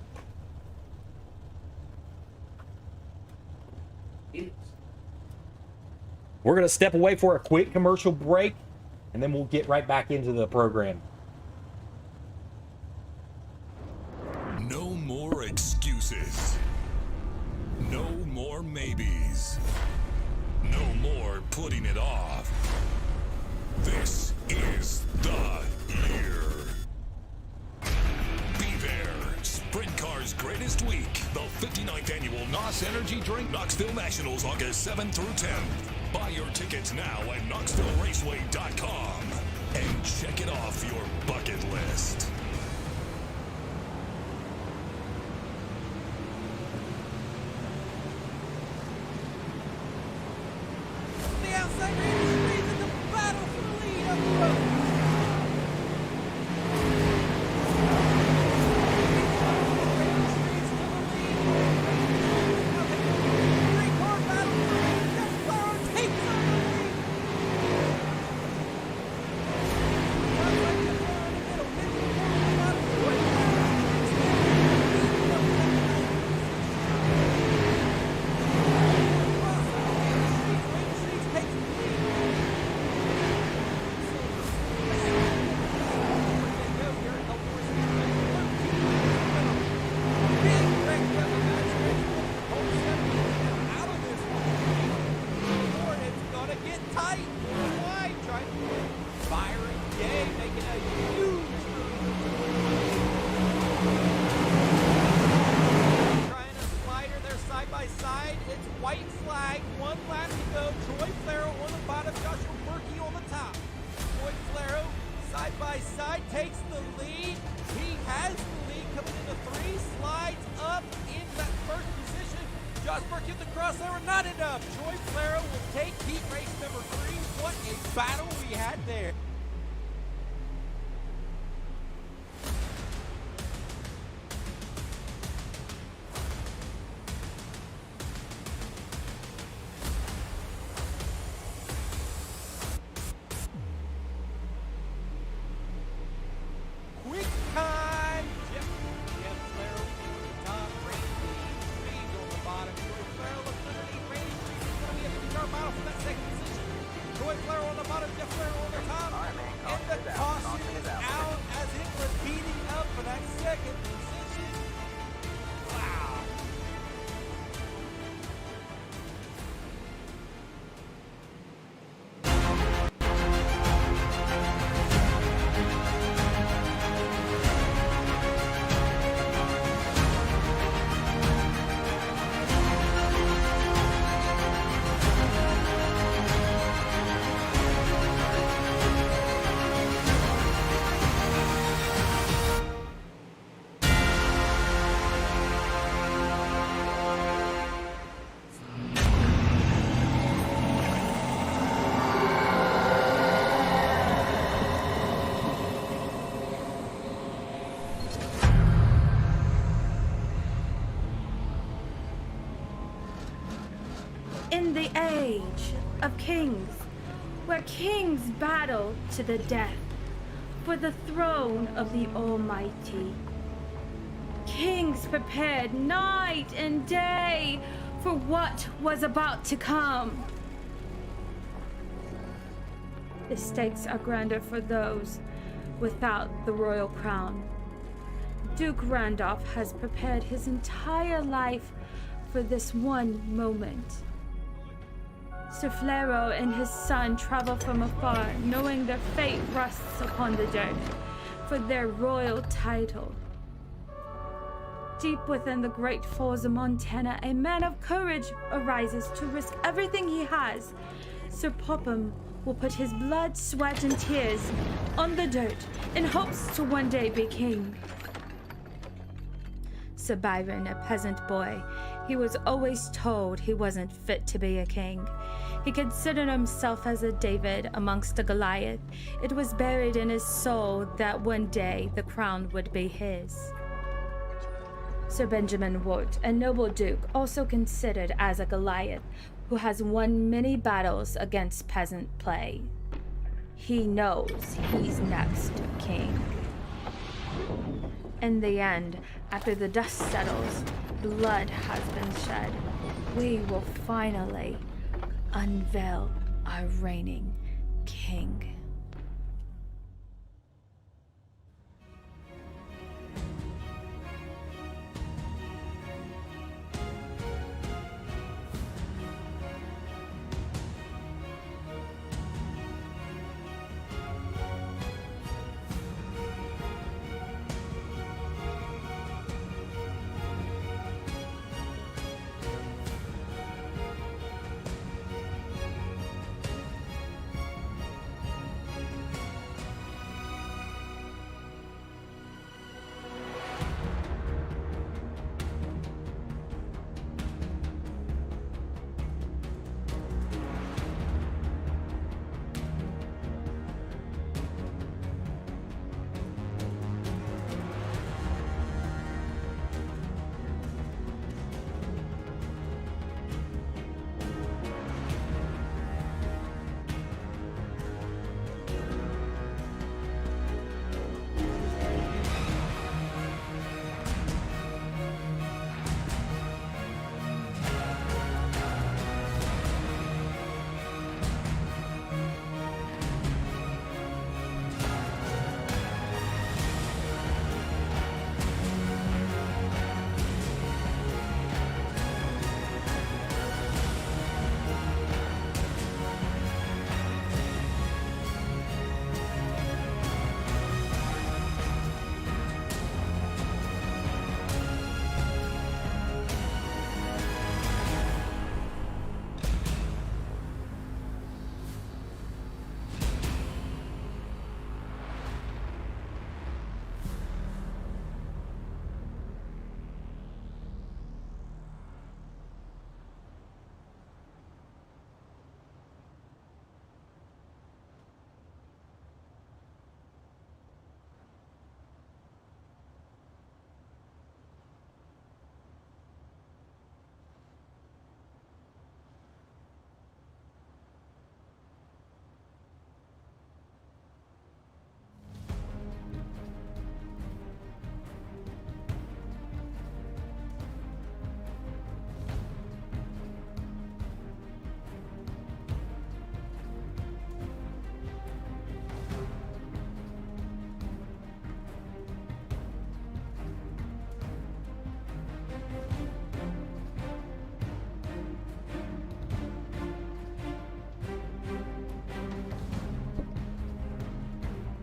We're going to step away for a quick commercial break, and then we'll get right back into the program. No more excuses. No more maybes. No more putting it off. This is the year. Be there. Sprint Car's greatest week. The 59th annual NOS Energy Drink Knoxville Nationals, August 7th through 10th. Buy your tickets now at KnoxvilleRaceway.com and check it off your bucket list. The outside Raiders in the battle for the lead up the road. it up. Troy Flero will take heat race number 3. What a battle we had there. Quick time. Jeff Flero on the top. Randy Reeves on the bottom. Troy Flero looks underneath. Randy Reeves is going to be a 3-car battle for that second position. Troy Flero on the bottom. Jeff Flero on the top. And the caution is out as it was heating up for that second position. Wow. In the age of kings, where kings battle to the death for the throne of the Almighty, kings prepared night and day for what was about to come. The stakes are grander for those without the royal crown. Duke Randolph has prepared his entire life for this one moment. Sir Flero and his son travel from afar, knowing their fate rests upon the dirt for their royal title. Deep within the great falls of Montana, a man of courage arises to risk everything he has. Sir Popham will put his blood, sweat, and tears on the dirt in hopes to one day be king. Sir Byron, a peasant boy, he was always told he wasn't fit to be a king. He considered himself as a David amongst a Goliath. It was buried in his soul that one day the crown would be his. Sir Benjamin Wart, a noble duke, also considered as a Goliath, who has won many battles against peasant play. He knows he's next king. In the end, after the dust settles, blood has been shed. We will finally unveil our reigning king.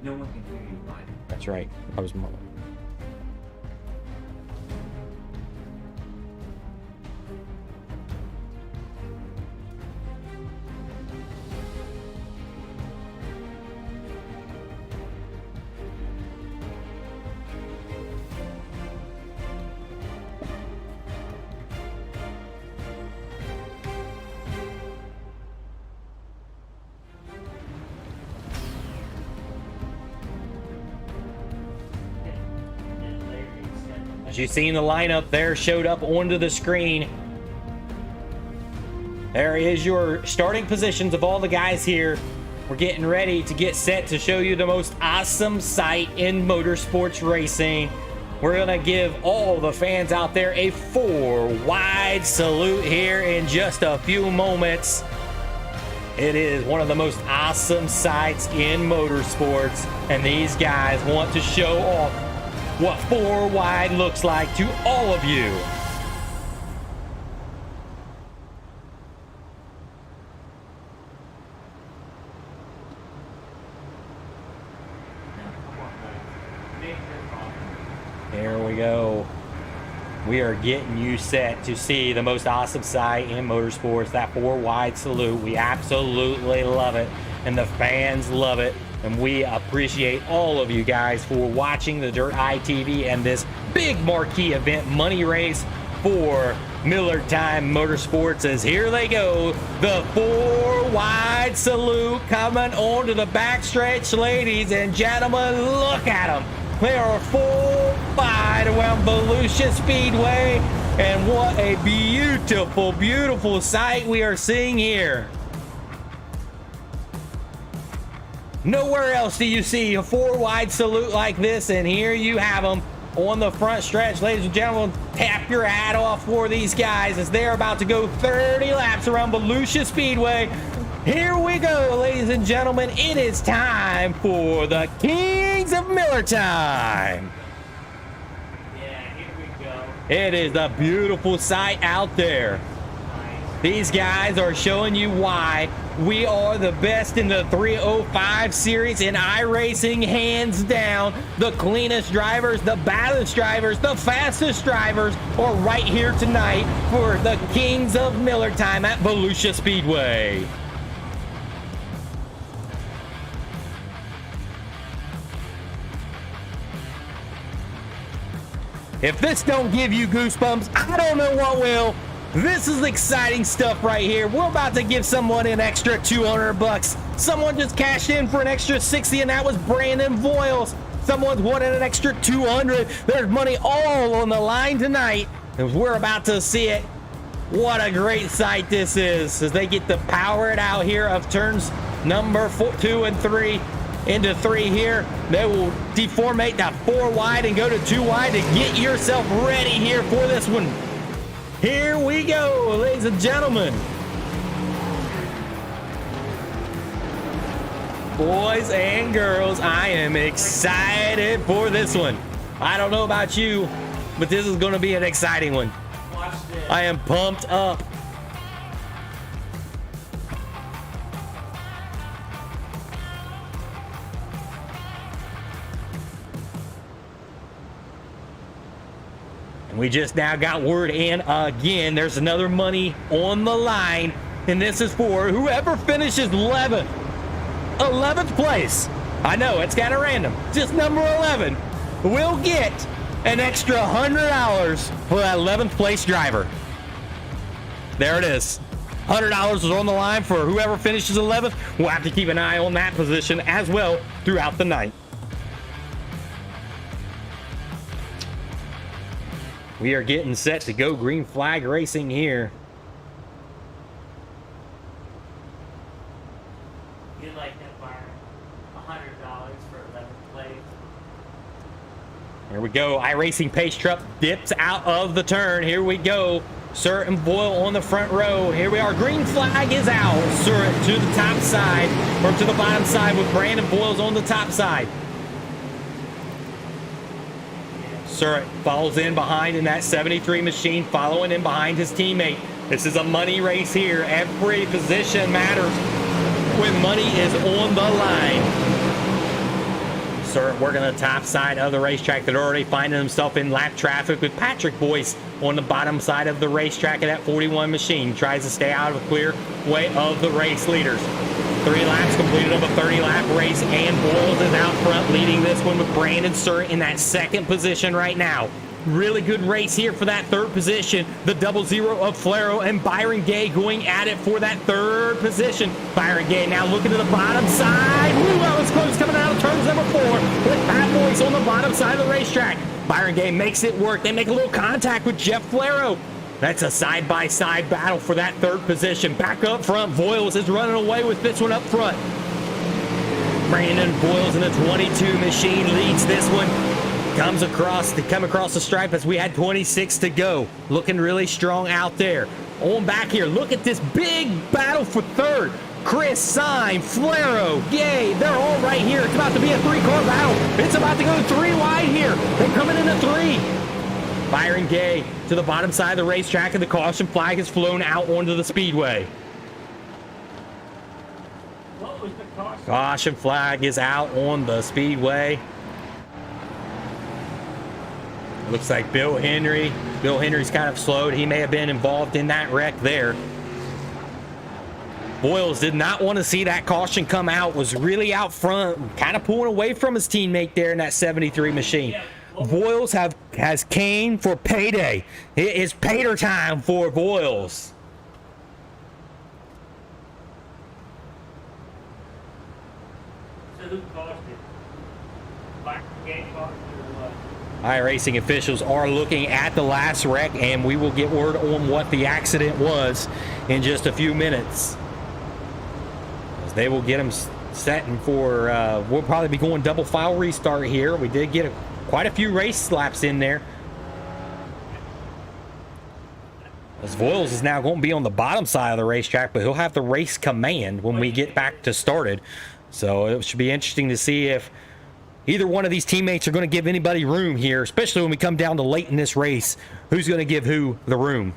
No one can hear you, Mike. That's right. I was mumbling. As you seen the lineup there showed up onto the screen. There is your starting positions of all the guys here. We're getting ready to get set to show you the most awesome sight in motorsports racing. We're gonna give all the fans out there a 4-wide salute here in just a few moments. It is one of the most awesome sights in motorsports, and these guys want to show off what 4-wide looks like to all of you. Here we go. We are getting you set to see the most awesome sight in motorsports, that 4-wide salute. We absolutely love it, and the fans love it. And we appreciate all of you guys for watching the Dirt ITV and this big marquee event money race for Millertime Motorsports. As here they go, the 4-wide salute coming onto the backstretch, ladies and gentlemen. Look at them. They are 4-wide around Volusia Speedway, and what a beautiful, beautiful sight we are seeing here. Nowhere else do you see a 4-wide salute like this, and here you have them on the front stretch. Ladies and gentlemen, tap your hat off for these guys as they're about to go 30 laps around Volusia Speedway. Here we go, ladies and gentlemen. It is time for the Kings of Millertime. Yeah, here we go. It is a beautiful sight out there. These guys are showing you why we are the best in the 305 series in iRacing, hands down. The cleanest drivers, the baddest drivers, the fastest drivers are right here tonight for the Kings of Millertime at Volusia Speedway. If this don't give you goosebumps, I don't know what will. This is exciting stuff right here. We're about to give someone an extra $200. Someone just cashed in for an extra 60, and that was Brandon Voiles. Someone's wanted an extra 200. There's money all on the line tonight, and we're about to see it. What a great sight this is as they get to power it out here of turns number 2 and 3 into 3 here. They will deformate that 4-wide and go to 2-wide to get yourself ready here for this one. Here we go, ladies and gentlemen. Boys and girls, I am excited for this one. I don't know about you, but this is going to be an exciting one. Watch this. I am pumped up. And we just now got word in again. There's another money on the line, and this is for whoever finishes 11th. 11th place. I know, it's kind of random. Just number 11 will get an extra $100 for that 11th place driver. There it is. $100 is on the line for whoever finishes 11th. We'll have to keep an eye on that position as well throughout the night. We are getting set to go green flag racing here. You'd like that, Byron? $100 for 11th place. Here we go. iRacing pace truck dips out of the turn. Here we go. Sir and Boyle on the front row. Here we are. Green flag is out. Sir to the top side, or to the bottom side, with Brandon Boyles on the top side. Surratt follows in behind in that 73 machine, following in behind his teammate. This is a money race here. Every position matters when money is on the line. Start working the top side of the racetrack. That already finding himself in lap traffic with Patrick Boyce on the bottom side of the racetrack of that 41 machine. Tries to stay out of a clear way of the race leaders. 3 laps completed of a 30-lap race, and Boyles is out front leading this one with Brandon Surratt in that second position right now. Really good race here for that third position. The 00 of Flaro and Byron Gay going at it for that third position. Byron Gay now looking to the bottom side. Ooh, that was close coming out of turns number 4 with Pat Boyce on the bottom side of the racetrack. Byron Gay makes it work. They make a little contact with Jeff Flaro. That's a side-by-side battle for that third position. Back up front, Voiles is running away with this one up front. Brandon Voiles in the 22 machine leads this one. Come across the stripe as we had 26 to go. Looking really strong out there. On back here, look at this big battle for third. Chris, Syme, Flaro, Gay, they're all right here. It's about to be a 3-car battle. It's about to go 3 wide here. They're coming in a 3. Byron Gay to the bottom side of the racetrack, and the caution flag is flown out onto the speedway. What was the caution? Caution flag is out on the speedway. Looks like Bill Henry's kind of slowed. He may have been involved in that wreck there. Boyles did not want to see that caution come out, was really out front, kind of pulling away from his teammate there in that 73 machine. Boyles has came for payday. It is payday time for Boyles. So who caused it? Black Gay caused it or what? iRacing officials are looking at the last wreck, and we will get word on what the accident was in just a few minutes. As they will get them setting for, we'll probably be going double file restart here. We did get quite a few race laps in there. As Voiles is now going to be on the bottom side of the racetrack, but he'll have the race command when we get back to started. So it should be interesting to see if either one of these teammates are going to give anybody room here, especially when we come down to late in this race. Who's going to give who the room?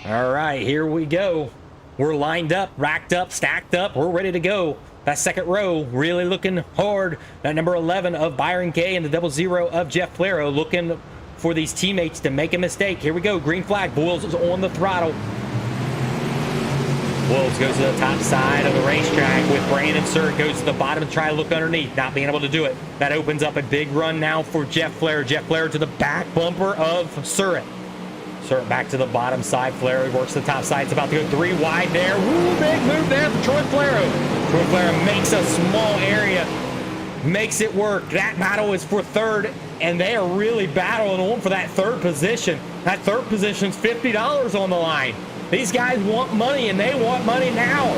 All right, here we go. We're lined up, racked up, stacked up. We're ready to go. That second row really looking hard. That number 11 of Byron Gay and the 00 of Jeff Flaro looking for these teammates to make a mistake. Here we go. Green flag. Boyles is on the throttle. Boyles goes to the top side of the racetrack with Brandon Surratt. Goes to the bottom to try to look underneath. Not being able to do it. That opens up a big run now for Jeff Flaro. Jeff Flaro to the back bumper of Surratt. Surratt back to the bottom side. Flaro works the top side. It's about to go 3 wide there. Woo, big move there for Troy Flaro. Troy Flaro makes a small area. Makes it work. That battle is for third, and they are really battling on for that third position. That third position's $50 on the line. These guys want money, and they want money now.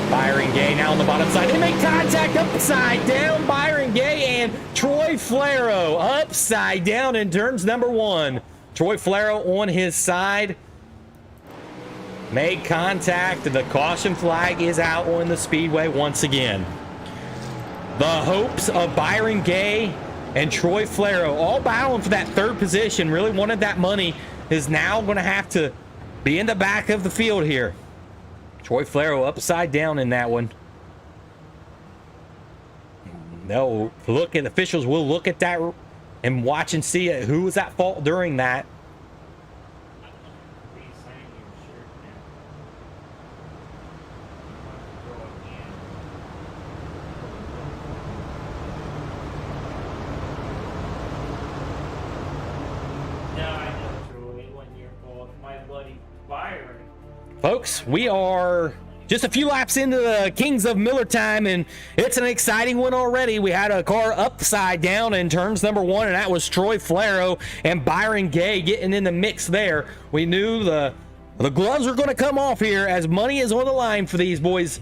Byron Gay now on the bottom side. They make contact upside down. Byron Gay and Troy Flaro upside down in turns number 1. Troy Flaro on his side. Made contact. The caution flag is out on the speedway once again. The hopes of Byron Gay and Troy Flaro all battling for that third position. Really wanted that money. Is now going to have to be in the back of the field here. Troy Flaro upside down in that one. They'll look at, officials will look at that and watch and see who was at fault during that. Folks, Folks, we are Just a few laps into the Kings of Millertime, and it's an exciting one already. We had a car upside down in turns number 1, and that was Troy Flaro and Byron Gay getting in the mix there. We knew the gloves were going to come off here as money is on the line for these boys.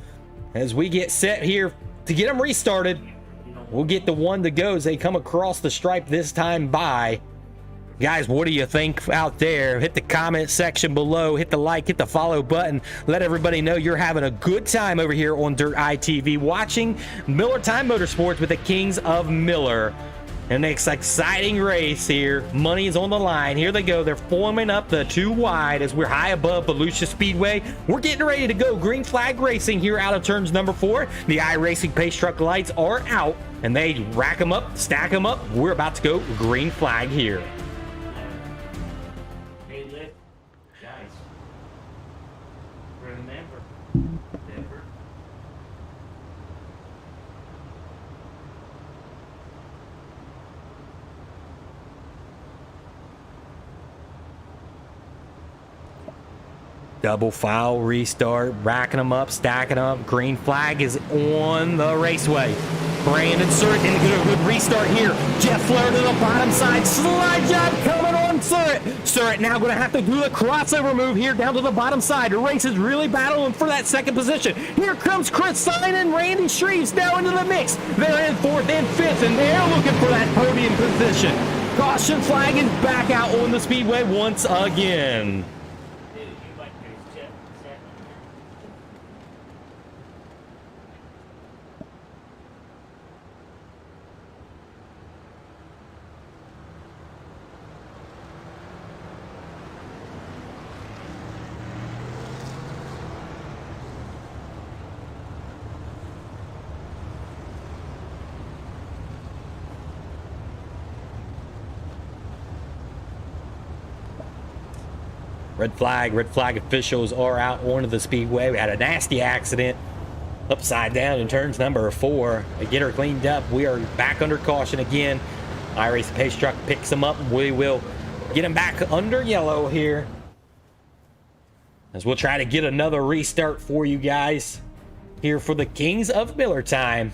As we get set here to get them restarted, we'll get the one to go as they come across the stripe this time by. Guys, what do you think out there? Hit the comment section below, hit the like, hit the follow button. Let everybody know you're having a good time over here on Dirt ITV watching Millertime Motorsports with the Kings of Miller. And next exciting race here. Money is on the line. Here they go. They're forming up the 2 wide as we're high above Volusia Speedway. We're getting ready to go. Green flag racing here out of turns number 4. The iRacing pace truck lights are out and they rack them up, stack them up. We're about to go green flag here. Double foul restart, racking them up, stacking up. Green flag is on the raceway. Brandon Surratt didn't get a good restart here. Jeff Flair to the bottom side. Slide job coming on Surratt. Surratt now going to have to do a crossover move here down to the bottom side. The race is really battling for that second position. Here comes Chris Stein and Randy Shreves now into the mix. They're in 4th and 5th, and they're looking for that podium position. Caution flag is back out on the speedway once again. Red flag officials are out onto the speedway. We had a nasty accident upside down in turns number 4. They get her cleaned up. We are back under caution again. iRacing pace truck picks them up. We will get them back under yellow here as we'll try to get another restart for you guys here for the Kings of Millertime.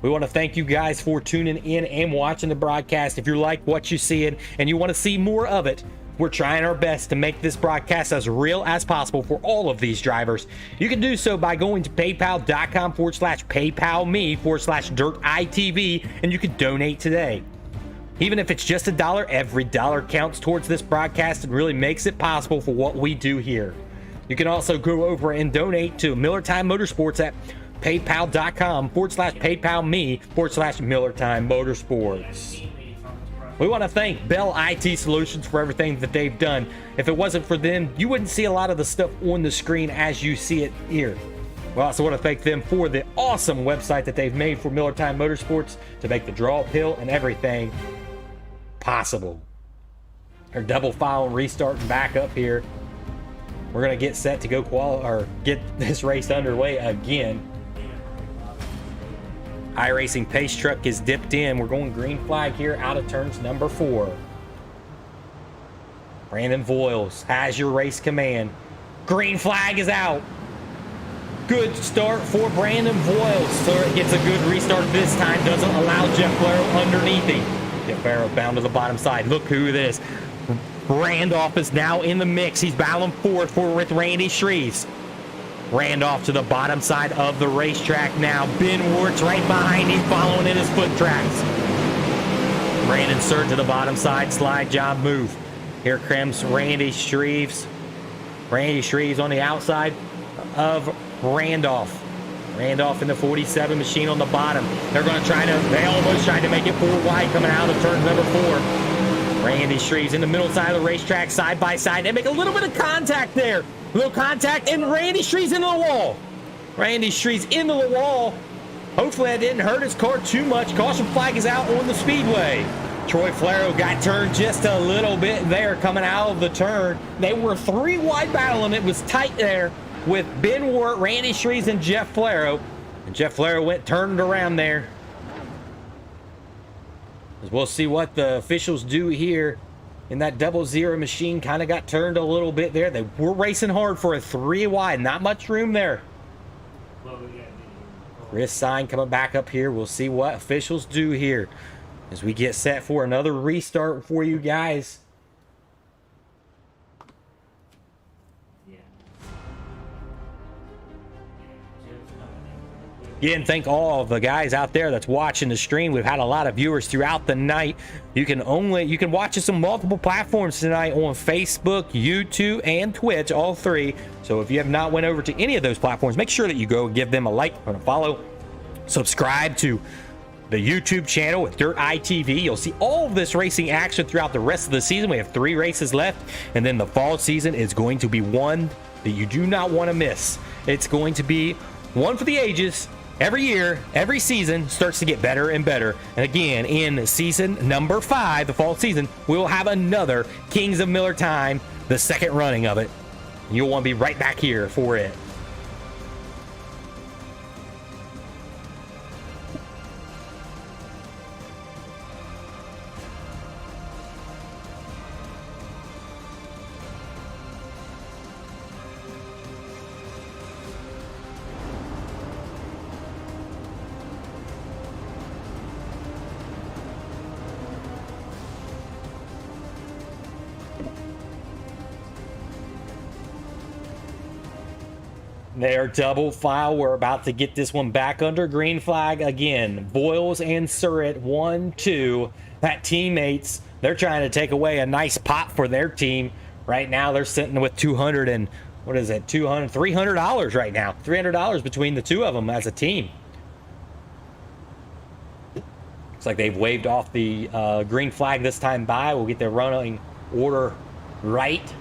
We want to thank you guys for tuning in and watching the broadcast. If you like what you see and you want to see more of it, we're trying our best to make this broadcast as real as possible for all of these drivers. You can do so by going to paypal.com/paypalme/DirtITV, and you can donate today. Even if it's just $1, every dollar counts towards this broadcast and really makes it possible for what we do here. You can also go over and donate to Millertime Motorsports at paypal.com/paypalme/Millertime Motorsports. We want to thank Bell IT Solutions for everything that they've done. If it wasn't for them, you wouldn't see a lot of the stuff on the screen as you see it here. We also want to thank them for the awesome website that they've made for Millertime Motorsports to make the draw uphill and everything possible. Our double file and restart and back up here. We're going to get set to go get this race underway again. iRacing pace truck is dipped in. We're going green flag here out of turns number 4. Brandon Voiles has your race command. Green flag is out. Good start for Brandon Voiles. Surratt gets a good restart this time. Doesn't allow Jeff Flair underneath him. Jeff Flair bound to the bottom side. Look who it is. Randolph is now in the mix. He's battling forward with Randy Shreves. Randolph to the bottom side of the racetrack now. Ben Wart's right behind him, following in his foot tracks. Brandon Surratt to the bottom side, slide job move. Here comes Randy Shreves. Randy Shreves on the outside of Randolph. Randolph in the 47 machine on the bottom. They almost tried to make it 4 wide coming out of turn number 4. Randy Shreves in the middle side of the racetrack, side by side. They make a little bit of contact there. Little contact, and Randy Shreves into the wall. Randy Shreves into the wall. Hopefully that didn't hurt his car too much. Caution flag is out on the speedway. Troy Flaro got turned just a little bit there coming out of the turn. They were 3 wide battling. It was tight there with Ben Wart, Randy Shreves, and Jeff Flaro. And Jeff Flaro turned around there. As we'll see what the officials do here And that 00 machine kind of got turned a little bit there. They were racing hard for a 3 wide. Not much room there. Chris Sign coming back up here. We'll see what officials do here as we get set for another restart for you guys. Again, thank all of the guys out there that's watching the stream. We've had a lot of viewers throughout the night. You can watch us on multiple platforms tonight on Facebook, YouTube, and Twitch, all 3. So if you have not went over to any of those platforms, make sure that you go give them a like and a follow. Subscribe to the YouTube channel with Dirt ITV. You'll see all of this racing action throughout the rest of the season. We have 3 races left, and then the fall season is going to be one that you do not want to miss. It's going to be one for the ages. Every year, every season starts to get better and better. And again, in season number 5, the fall season, we'll have another Kings of Millertime, the second running of it. You'll want to be right back here for it. They're double file. We're about to get this one back under green flag again. Boyles and Surratt, 1-2. That teammates, they're trying to take away a nice pot for their team. Right now, they're sitting with $300 right now. $300 between the two of them as a team. Looks like they've waved off the green flag this time by. We'll get the running order right.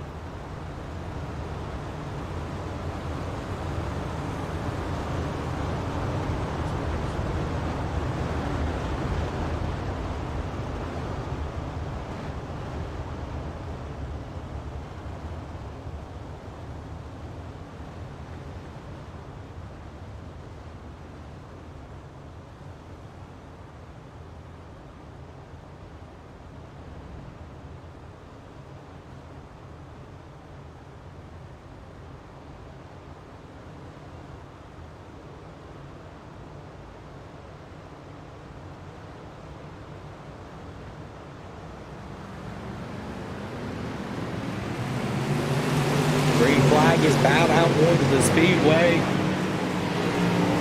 Is bowed out onto the speedway,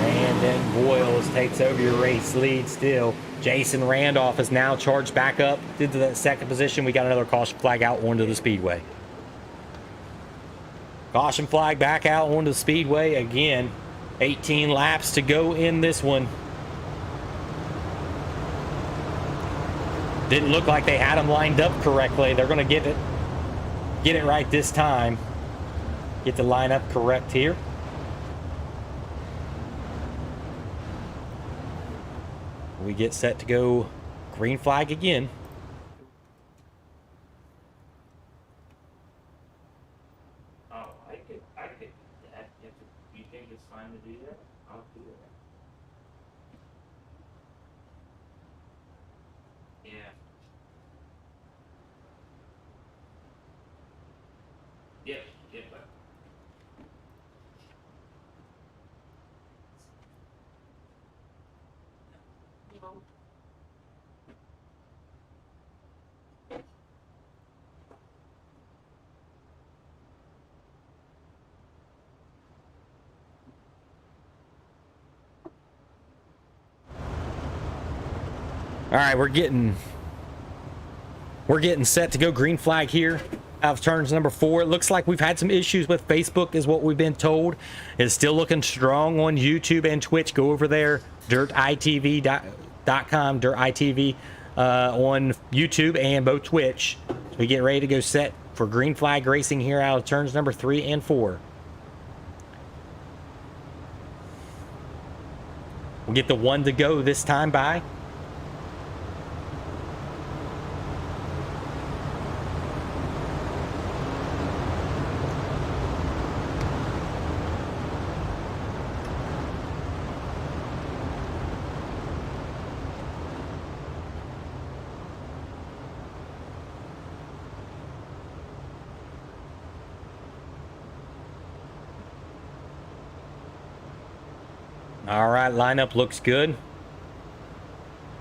and then Boyles takes over your race lead still. Jason Randolph is now charged back up into that second position. We got another caution flag out onto the speedway. Caution flag back out onto the speedway again. 18 laps to go in this one. Didn't look like they had them lined up correctly. They're going to get it right this time. Get the lineup correct here. We get set to go green flag again. Oh, I could that. If you think it's fine to do that, I'll do that. Yeah. Yep, yep. All right, we're getting set to go green flag here out of turns number 4. It looks like we've had some issues with Facebook is what we've been told. It's still looking strong on YouTube and Twitch. Go over there, dirtitv.com, dirtitv on YouTube and both Twitch. So we get ready to go set for green flag racing here out of turns number 3 and 4. We'll get the 1 to go this time by. All right, lineup looks good.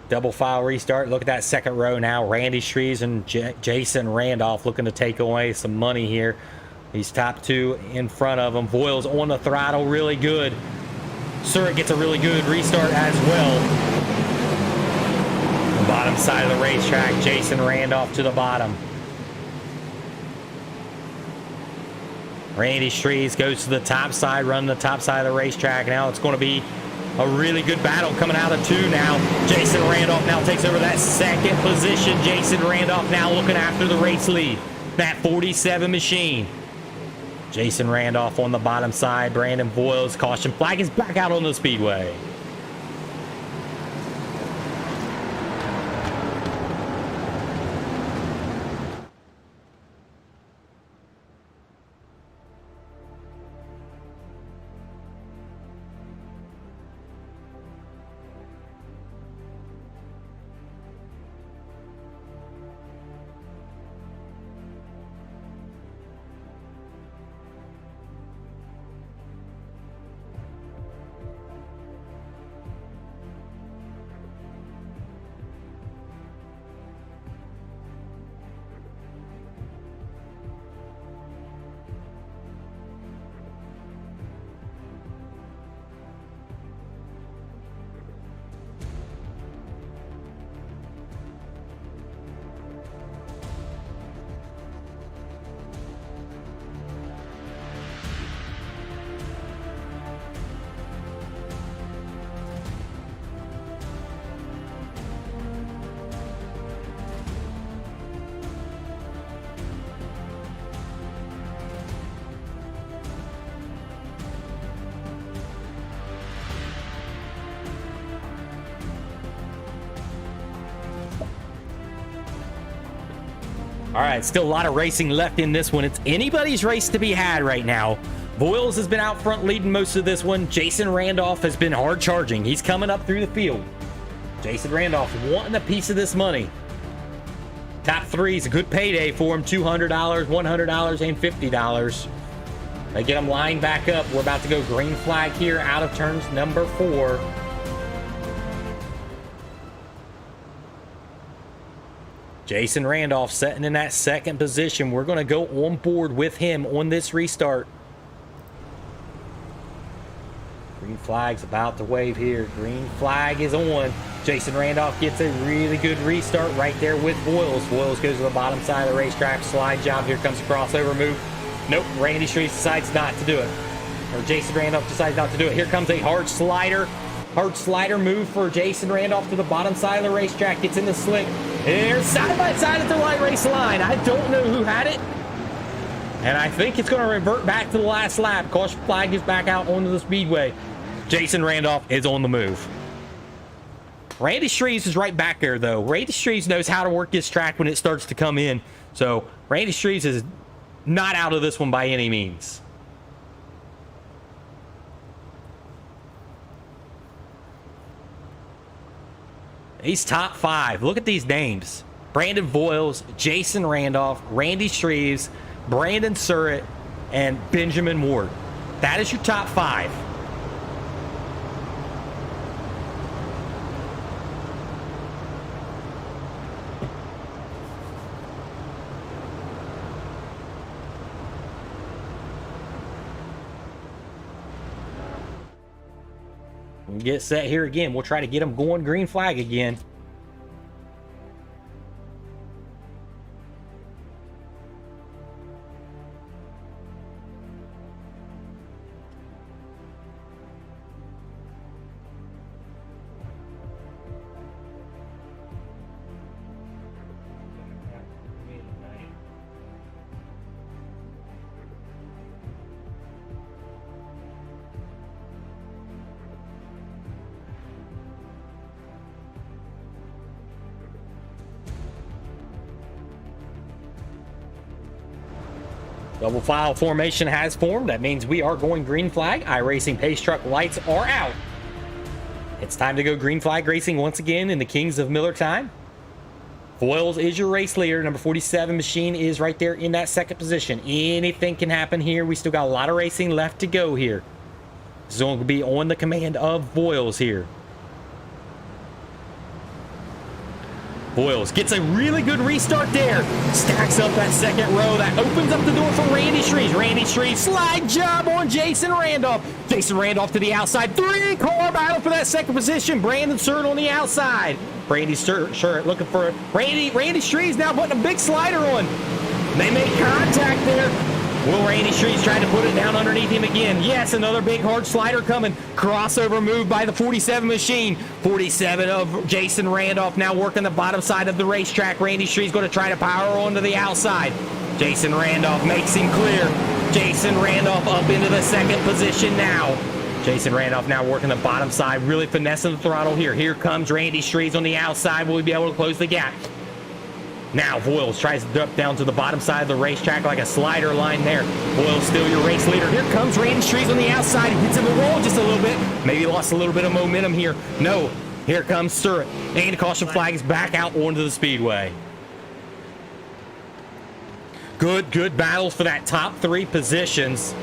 Double file restart. Look at that second row now. Randy Shreves and Jason Randolph looking to take away some money here. These top two in front of him. Voiles on the throttle, really good. Surratt gets a really good restart as well. The bottom side of the racetrack, Jason Randolph to the bottom. Randy Shreves goes to the top side, running the top side of the racetrack. Now it's going to be a really good battle coming out of two now. Jason Randolph now takes over that second position. Jason Randolph now looking after the race lead. That 47 machine. Jason Randolph on the bottom side. Brandon Voiles, caution flag is back out on the speedway. All right, still a lot of racing left in this one. It's anybody's race to be had right now. Voiles has been out front leading most of this one. Jason Randolph has been hard charging. He's coming up through the field. Jason Randolph wanting a piece of this money. Top three is a good payday for him. $200, $100, and $50. They get him lined back up. We're about to go green flag here out of turns number 4. Jason Randolph sitting in that second position. We're going to go on board with him on this restart. Green flag's about to wave here. Green flag is on. Jason Randolph gets a really good restart right there with Voiles. Voiles goes to the bottom side of the racetrack. Slide job. Here comes a crossover move. Nope. Randy Shreves decides not to do it. Or Jason Randolph decides not to do it. Here comes a hard slider. Hard slider move for Jason Randolph to the bottom side of the racetrack. Gets in the slick. They're side by side at the right race line. I don't know who had it. And I think it's going to revert back to the last lap. Caution flag is back out onto the speedway. Jason Randolph is on the move. Randy Shreves is right back there, though. Randy Shreves knows how to work this track when it starts to come in. So Randy Shreves is not out of this one by any means. He's top 5. Look at these names. Brandon Voiles, Jason Randolph, Randy Shreves, Brandon Surratt, and Benjamin Ward. That is your top 5. We'll get set here again. We'll try to get them going green flag again. Double file formation has formed. That means we are going green flag. iRacing pace truck lights are out. It's time to go green flag racing once again in the Kings of Millertime. Voiles is your race leader. Number 47 machine is right there in that second position. Anything can happen here. We still got a lot of racing left to go here. This is going to be on the command of Voiles here. Voiles gets a really good restart there. Stacks up that second row. That opens up the door for Randy Shreves. Randy Shreves, slide job on Jason Randolph. Jason Randolph to the outside. 3-car battle for that second position. Brandon Sturt on the outside. Randy Sturt looking for Randy Shreves now putting a big slider on. They make contact there. Will Randy Shreves try to put it down underneath him again? Yes, another big hard slider coming. Crossover move by the 47 machine. 47 of Jason Randolph now working the bottom side of the racetrack. Randy Shreves going to try to power onto the outside. Jason Randolph makes him clear. Jason Randolph up into the second position now. Jason Randolph now working the bottom side, really finessing the throttle here. Here comes Randy Shreves on the outside. Will he be able to close the gap? Now Voiles tries to drop down to the bottom side of the racetrack like a slider line there. Voiles still your race leader. Here comes Randy Shreves on the outside. He hits in the roll just a little bit. Maybe lost a little bit of momentum here. No, here comes Sturt. And the caution flag is back out onto the speedway. Good battles for that top 3 positions.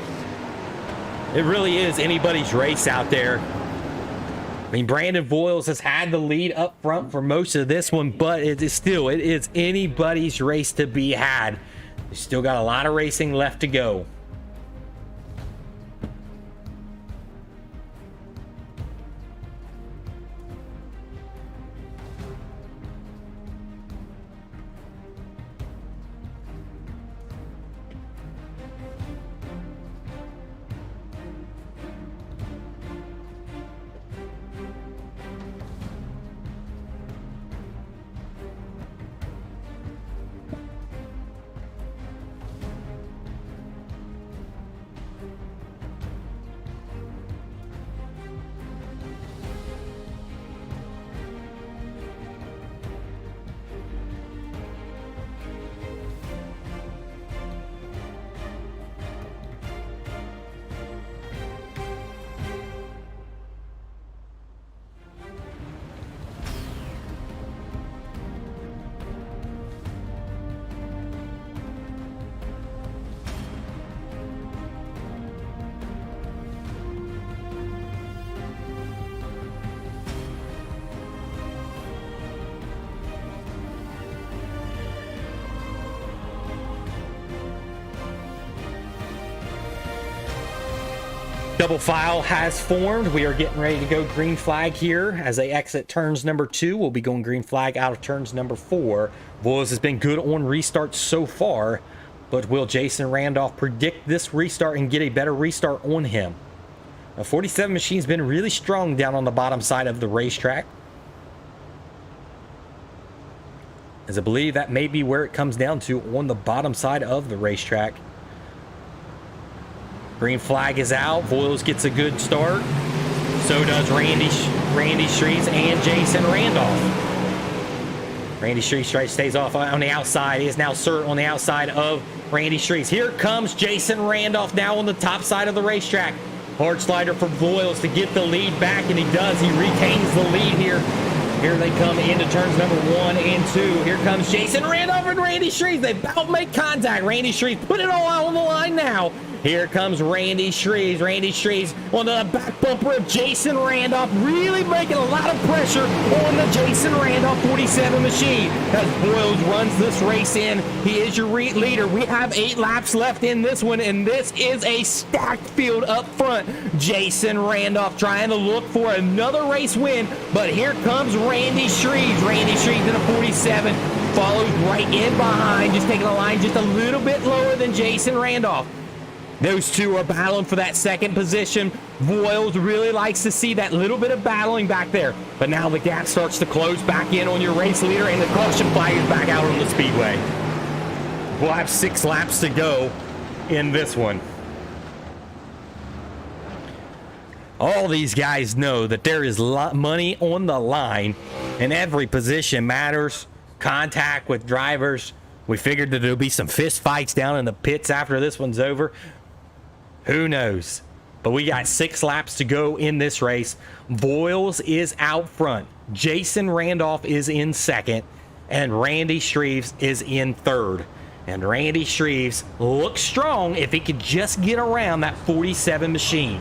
It really is anybody's race out there. I mean, Brandon Voiles has had the lead up front for most of this one, but it is anybody's race to be had. We still got a lot of racing left to go. Double file has formed. We are getting ready to go green flag here as they exit turns number 2. We'll be going green flag out of turns number 4. Voiles has been good on restarts so far, but will Jason Randolph predict this restart and get a better restart on him? Now, 47 machine's been really strong down on the bottom side of the racetrack, as I believe that may be where it comes down to, on the bottom side of the racetrack. Green flag is out. Voiles gets a good start. So does Randy Shreves and Jason Randolph. Randy Shreves stays off on the outside. He is now Sturt on the outside of Randy Shreves. Here comes Jason Randolph now on the top side of the racetrack. Hard slider for Voiles to get the lead back, and he does. He retains the lead here. Here they come into turns number 1 and 2. Here comes Jason Randolph and Randy Shreves. They about make contact. Randy Shreves put it all out on the line now. Here comes Randy Shreves. Randy Shreves on the back bumper of Jason Randolph, really making a lot of pressure on the Jason Randolph 47 machine. As Voiles runs this race in, he is your leader. We have 8 laps left in this one, and this is a stacked field up front. Jason Randolph trying to look for another race win, but here comes Randy Shreves. Randy Shreves in a 47 follows right in behind, just taking the line just a little bit lower than Jason Randolph. Those two are battling for that second position. Voiles really likes to see that little bit of battling back there. But now the gap starts to close back in on your race leader, and the caution flag is back out on the speedway. We'll have 6 laps to go in this one. All these guys know that there is money on the line, and every position matters. Contact with drivers. We figured that there'll be some fist fights down in the pits after this one's over. Who knows? But we got 6 laps to go in this race. Voiles is out front. Jason Randolph is in second. And Randy Shreves is in third. And Randy Shreves looks strong if he could just get around that 47 machine.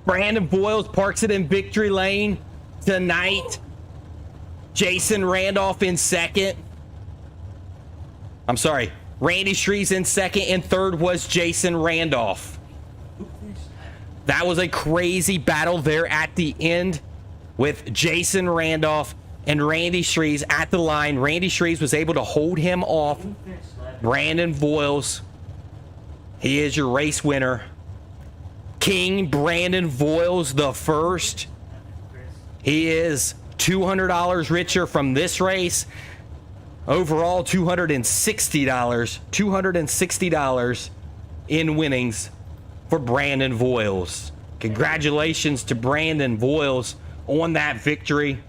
Brandon Voiles parks it in victory lane tonight. Jason Randolph in second. I'm sorry. Randy Shreves in second, and third was Jason Randolph. That was a crazy battle there at the end with Jason Randolph and Randy Shreves at the line. Randy Shreves was able to hold him off. Brandon Voiles, he is your race winner. King Brandon Voiles the first. He is $200 richer from this race. Overall, $260. $260 in winnings for Brandon Voiles. Congratulations to Brandon Voiles on that victory.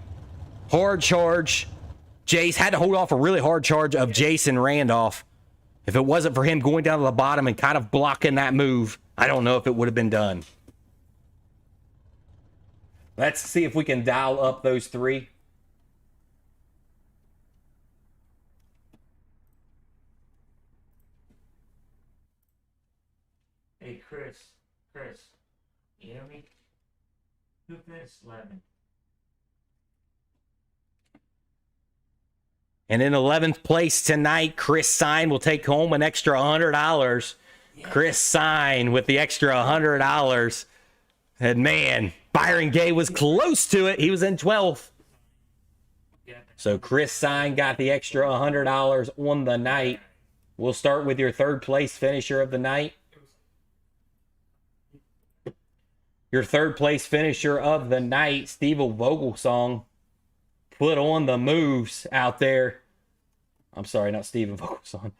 Hard charge. Jace had to hold off a really hard charge of Jason Randolph. If it wasn't for him going down to the bottom and kind of blocking that move, I don't know if it would have been done. Let's see if we can dial up those three. Hey, Chris, you hear me? Who finished 11? And in 11th place tonight, Chris Sign will take home an extra $100. Yes. Chris Sign with the extra $100. And man, Byron Gay was close to it. He was in 12th. So Chris Sign got the extra $100 on the night. We'll start with your third place finisher of the night. Your third place finisher of the night, Steve Vogelsong, put on the moves out there. I'm sorry, not Steven Vogelsong.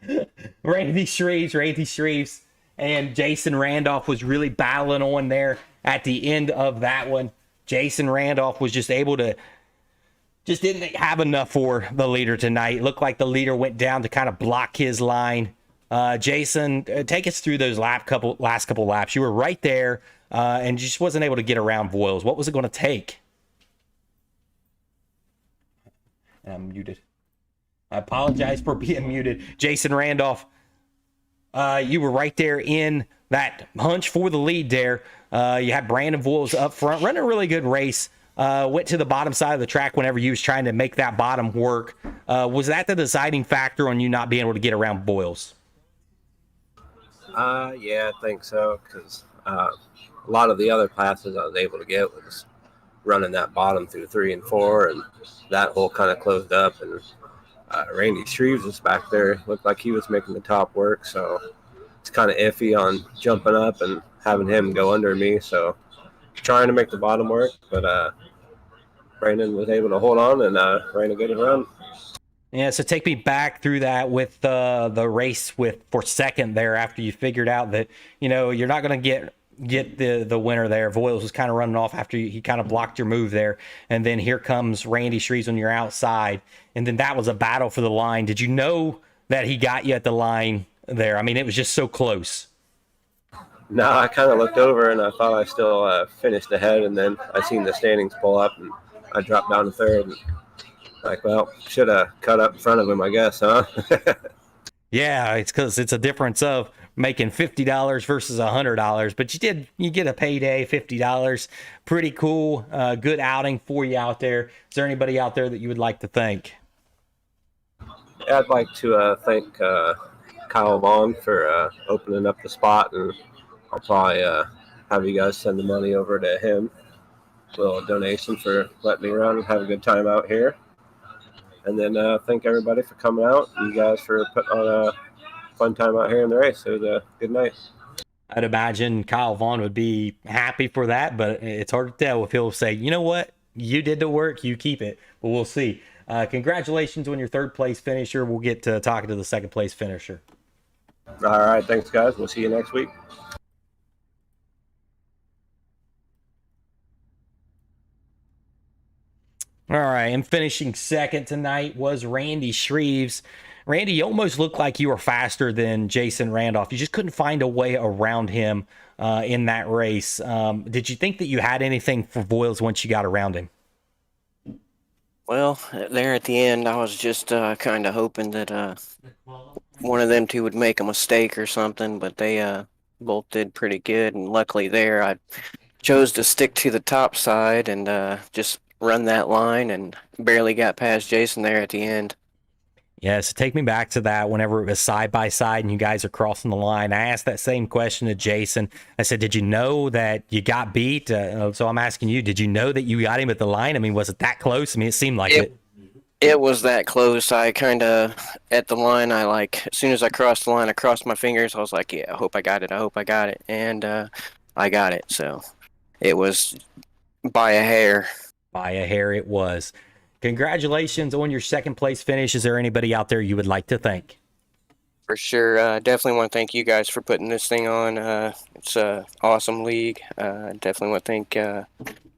Randy Shreves and Jason Randolph was really battling on there at the end of that one. Jason Randolph was just able to, just didn't have enough for the leader tonight. It looked like the leader went down to kind of block his line. Jason, take us through those last couple laps. You were right there and you just wasn't able to get around Voiles. What was it going to take? I'm muted. I apologize for being muted. Jason Randolph, you were right there in that hunch for the lead there. You had Brandon Voiles up front, running a really good race. Went to the bottom side of the track whenever you was trying to make that bottom work. Was that the deciding factor on you not being able to get around Voiles? Yeah, I think so, because a lot of the other passes I was able to get was running that bottom through 3 and 4, and that hole kind of closed up, and Randy Shreves was back there. Looked like he was making the top work, so it's kind of iffy on jumping up and having him go under me, so trying to make the bottom work, but Brandon was able to hold on and ran a good run. Yeah, so take me back through that with the race for second there after you figured out that, you know, you're not going to get the winner there. Voiles was kind of running off after he kind of blocked your move there. And then here comes Randy Shreves on your outside. And then that was a battle for the line. Did you know that he got you at the line there? I mean, it was just so close. No, I kind of looked over and I thought I still finished ahead. And then I seen the standings pull up and I dropped down to third. And like, well, should have cut up in front of him, I guess, huh? Yeah, it's because it's a difference of making $50 versus $100, but you get a payday, $50. Pretty cool. Good outing for you out there. Is there anybody out there that you would like to thank? I'd like to thank Kyle Vaughn for opening up the spot, and I'll probably have you guys send the money over to him. A little donation for letting me run and have a good time out here. And then thank everybody for coming out, and you guys for putting on a fun time out here in the race. It was a good night. I'd imagine Kyle Vaughn would be happy for that, but it's hard to tell if he'll say, you know what, you did the work, you keep it. But we'll see. Congratulations on your third place finisher. We'll get to talking to the second place finisher. All right, thanks, guys. We'll see you next week. All right, and finishing second tonight was Randy Shreves. Randy, you almost looked like you were faster than Jason Randolph. You just couldn't find a way around him in that race. Did you think that you had anything for Voiles once you got around him? Well, there at the end, I was just kind of hoping that one of them two would make a mistake or something, but they both did pretty good. And luckily there, I chose to stick to the top side and just run that line, and barely got past Jason there at the end. Yeah, so take me back to that whenever it was side by side and you guys are crossing the line. I asked that same question to Jason. I said, did you know that you got beat? So I'm asking you, did you know that you got him at the line? I mean, was it that close? I mean, it seemed like it. It was that close. I kind of, at the line, as soon as I crossed the line, I crossed my fingers. I was like, yeah, I hope I got it. I hope I got it. And I got it. So it was by a hair. By a hair it was. Congratulations on your second place finish. Is there anybody out there you would like to thank? For sure. Definitely want to thank you guys for putting this thing on. It's an awesome league. Definitely want to thank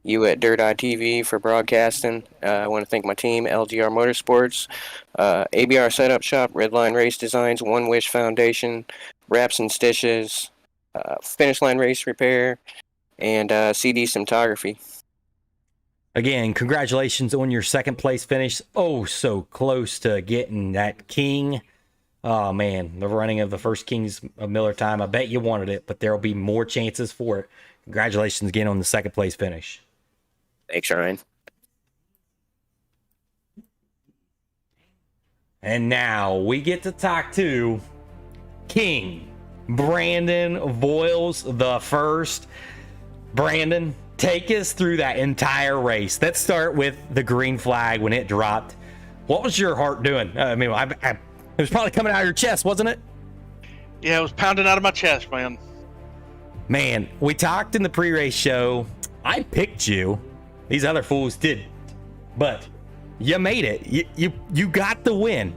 you at Dirt Eye TV for broadcasting. I want to thank my team, LGR Motorsports, ABR Setup Shop, Redline Race Designs, One Wish Foundation, Wraps and Stitches, Finish Line Race Repair, and CD Cinematography. Again, congratulations on your second place finish. Oh, so close to getting that King. Oh, man, the running of the first Kings of Millertime. I bet you wanted it, but there will be more chances for it. Congratulations again on the second place finish. Thanks, Ryan. And now we get to talk to King Brandon Voiles the first. Brandon, take us through that entire race. Let's start with the green flag when it dropped. What was your heart doing? I mean, it was probably coming out of your chest, wasn't it? Yeah, it was pounding out of my chest, man. Man, we talked in the pre-race show. I picked you. These other fools did, but you made it. You got the win.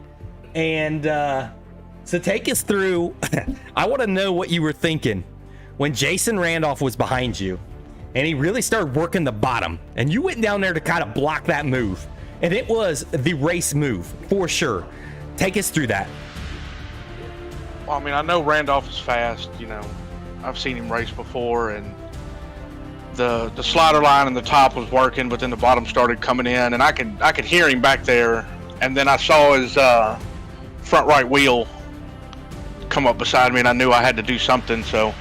And so take us through. I want to know what you were thinking when Jason Randolph was behind you and he really started working the bottom and you went down there to kind of block that move. And it was the race move for sure. Take us through that. Well, I mean, I know Randolph is fast. You know, I've seen him race before, and the slider line in the top was working, but then the bottom started coming in, and I could hear him back there. And then I saw his front right wheel come up beside me, and I knew I had to do something. So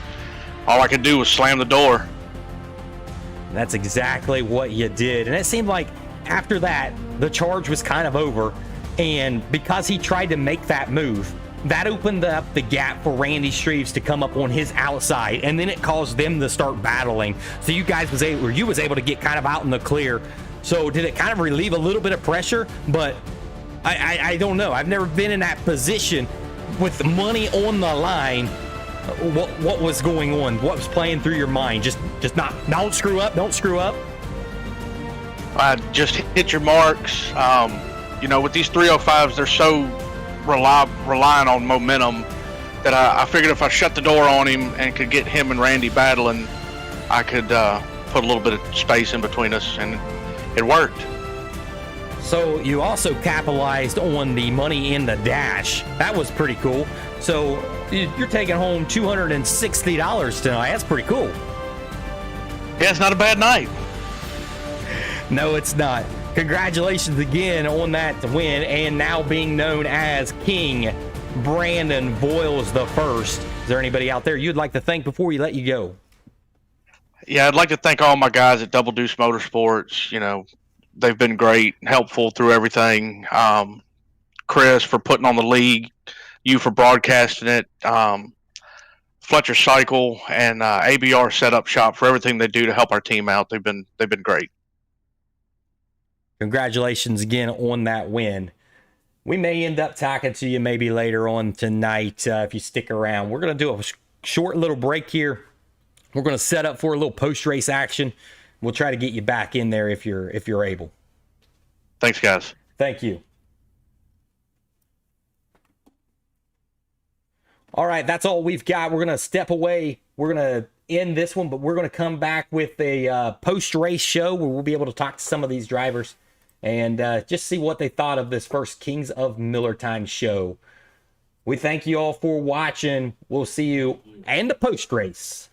all I could do was slam the door. That's exactly what you did. And it seemed like after that, the charge was kind of over. And because he tried to make that move, that opened up the gap for Randy Streves to come up on his outside. And then it caused them to start battling. So you guys was able to get kind of out in the clear. So did it kind of relieve a little bit of pressure? But I don't know. I've never been in that position with money on the line. What was going on? What was playing through your mind? Just don't screw up. Don't screw up. Just hit your marks. You know, with these 305s, they're so relying on momentum that I figured if I shut the door on him and could get him and Randy battling, I could put a little bit of space in between us, and it worked. So you also capitalized on the money in the dash. That was pretty cool. So you're taking home $260 tonight. That's pretty cool. Yeah, it's not a bad night. No, it's not. Congratulations again on that win, and now being known as King Brandon Voiles the first. Is there anybody out there you'd like to thank before we let you go? Yeah, I'd like to thank all my guys at Double Deuce Motorsports. You know, they've been great, helpful through everything. Chris for putting on the league, you for broadcasting it, Fletcher Cycle, and ABR Setup Shop for everything they do to help our team out. They've been great. Congratulations again on that win. We may end up talking to you maybe later on tonight if you stick around. We're going to do a short little break here. We're going to set up for a little post-race action. We'll try to get you back in there if you're able. Thanks, guys. Thank you. All right, that's all we've got. We're going to step away. We're going to end this one, but we're going to come back with a post-race show where we'll be able to talk to some of these drivers and just see what they thought of this first Kings of Millertime show. We thank you all for watching. We'll see you in the post-race.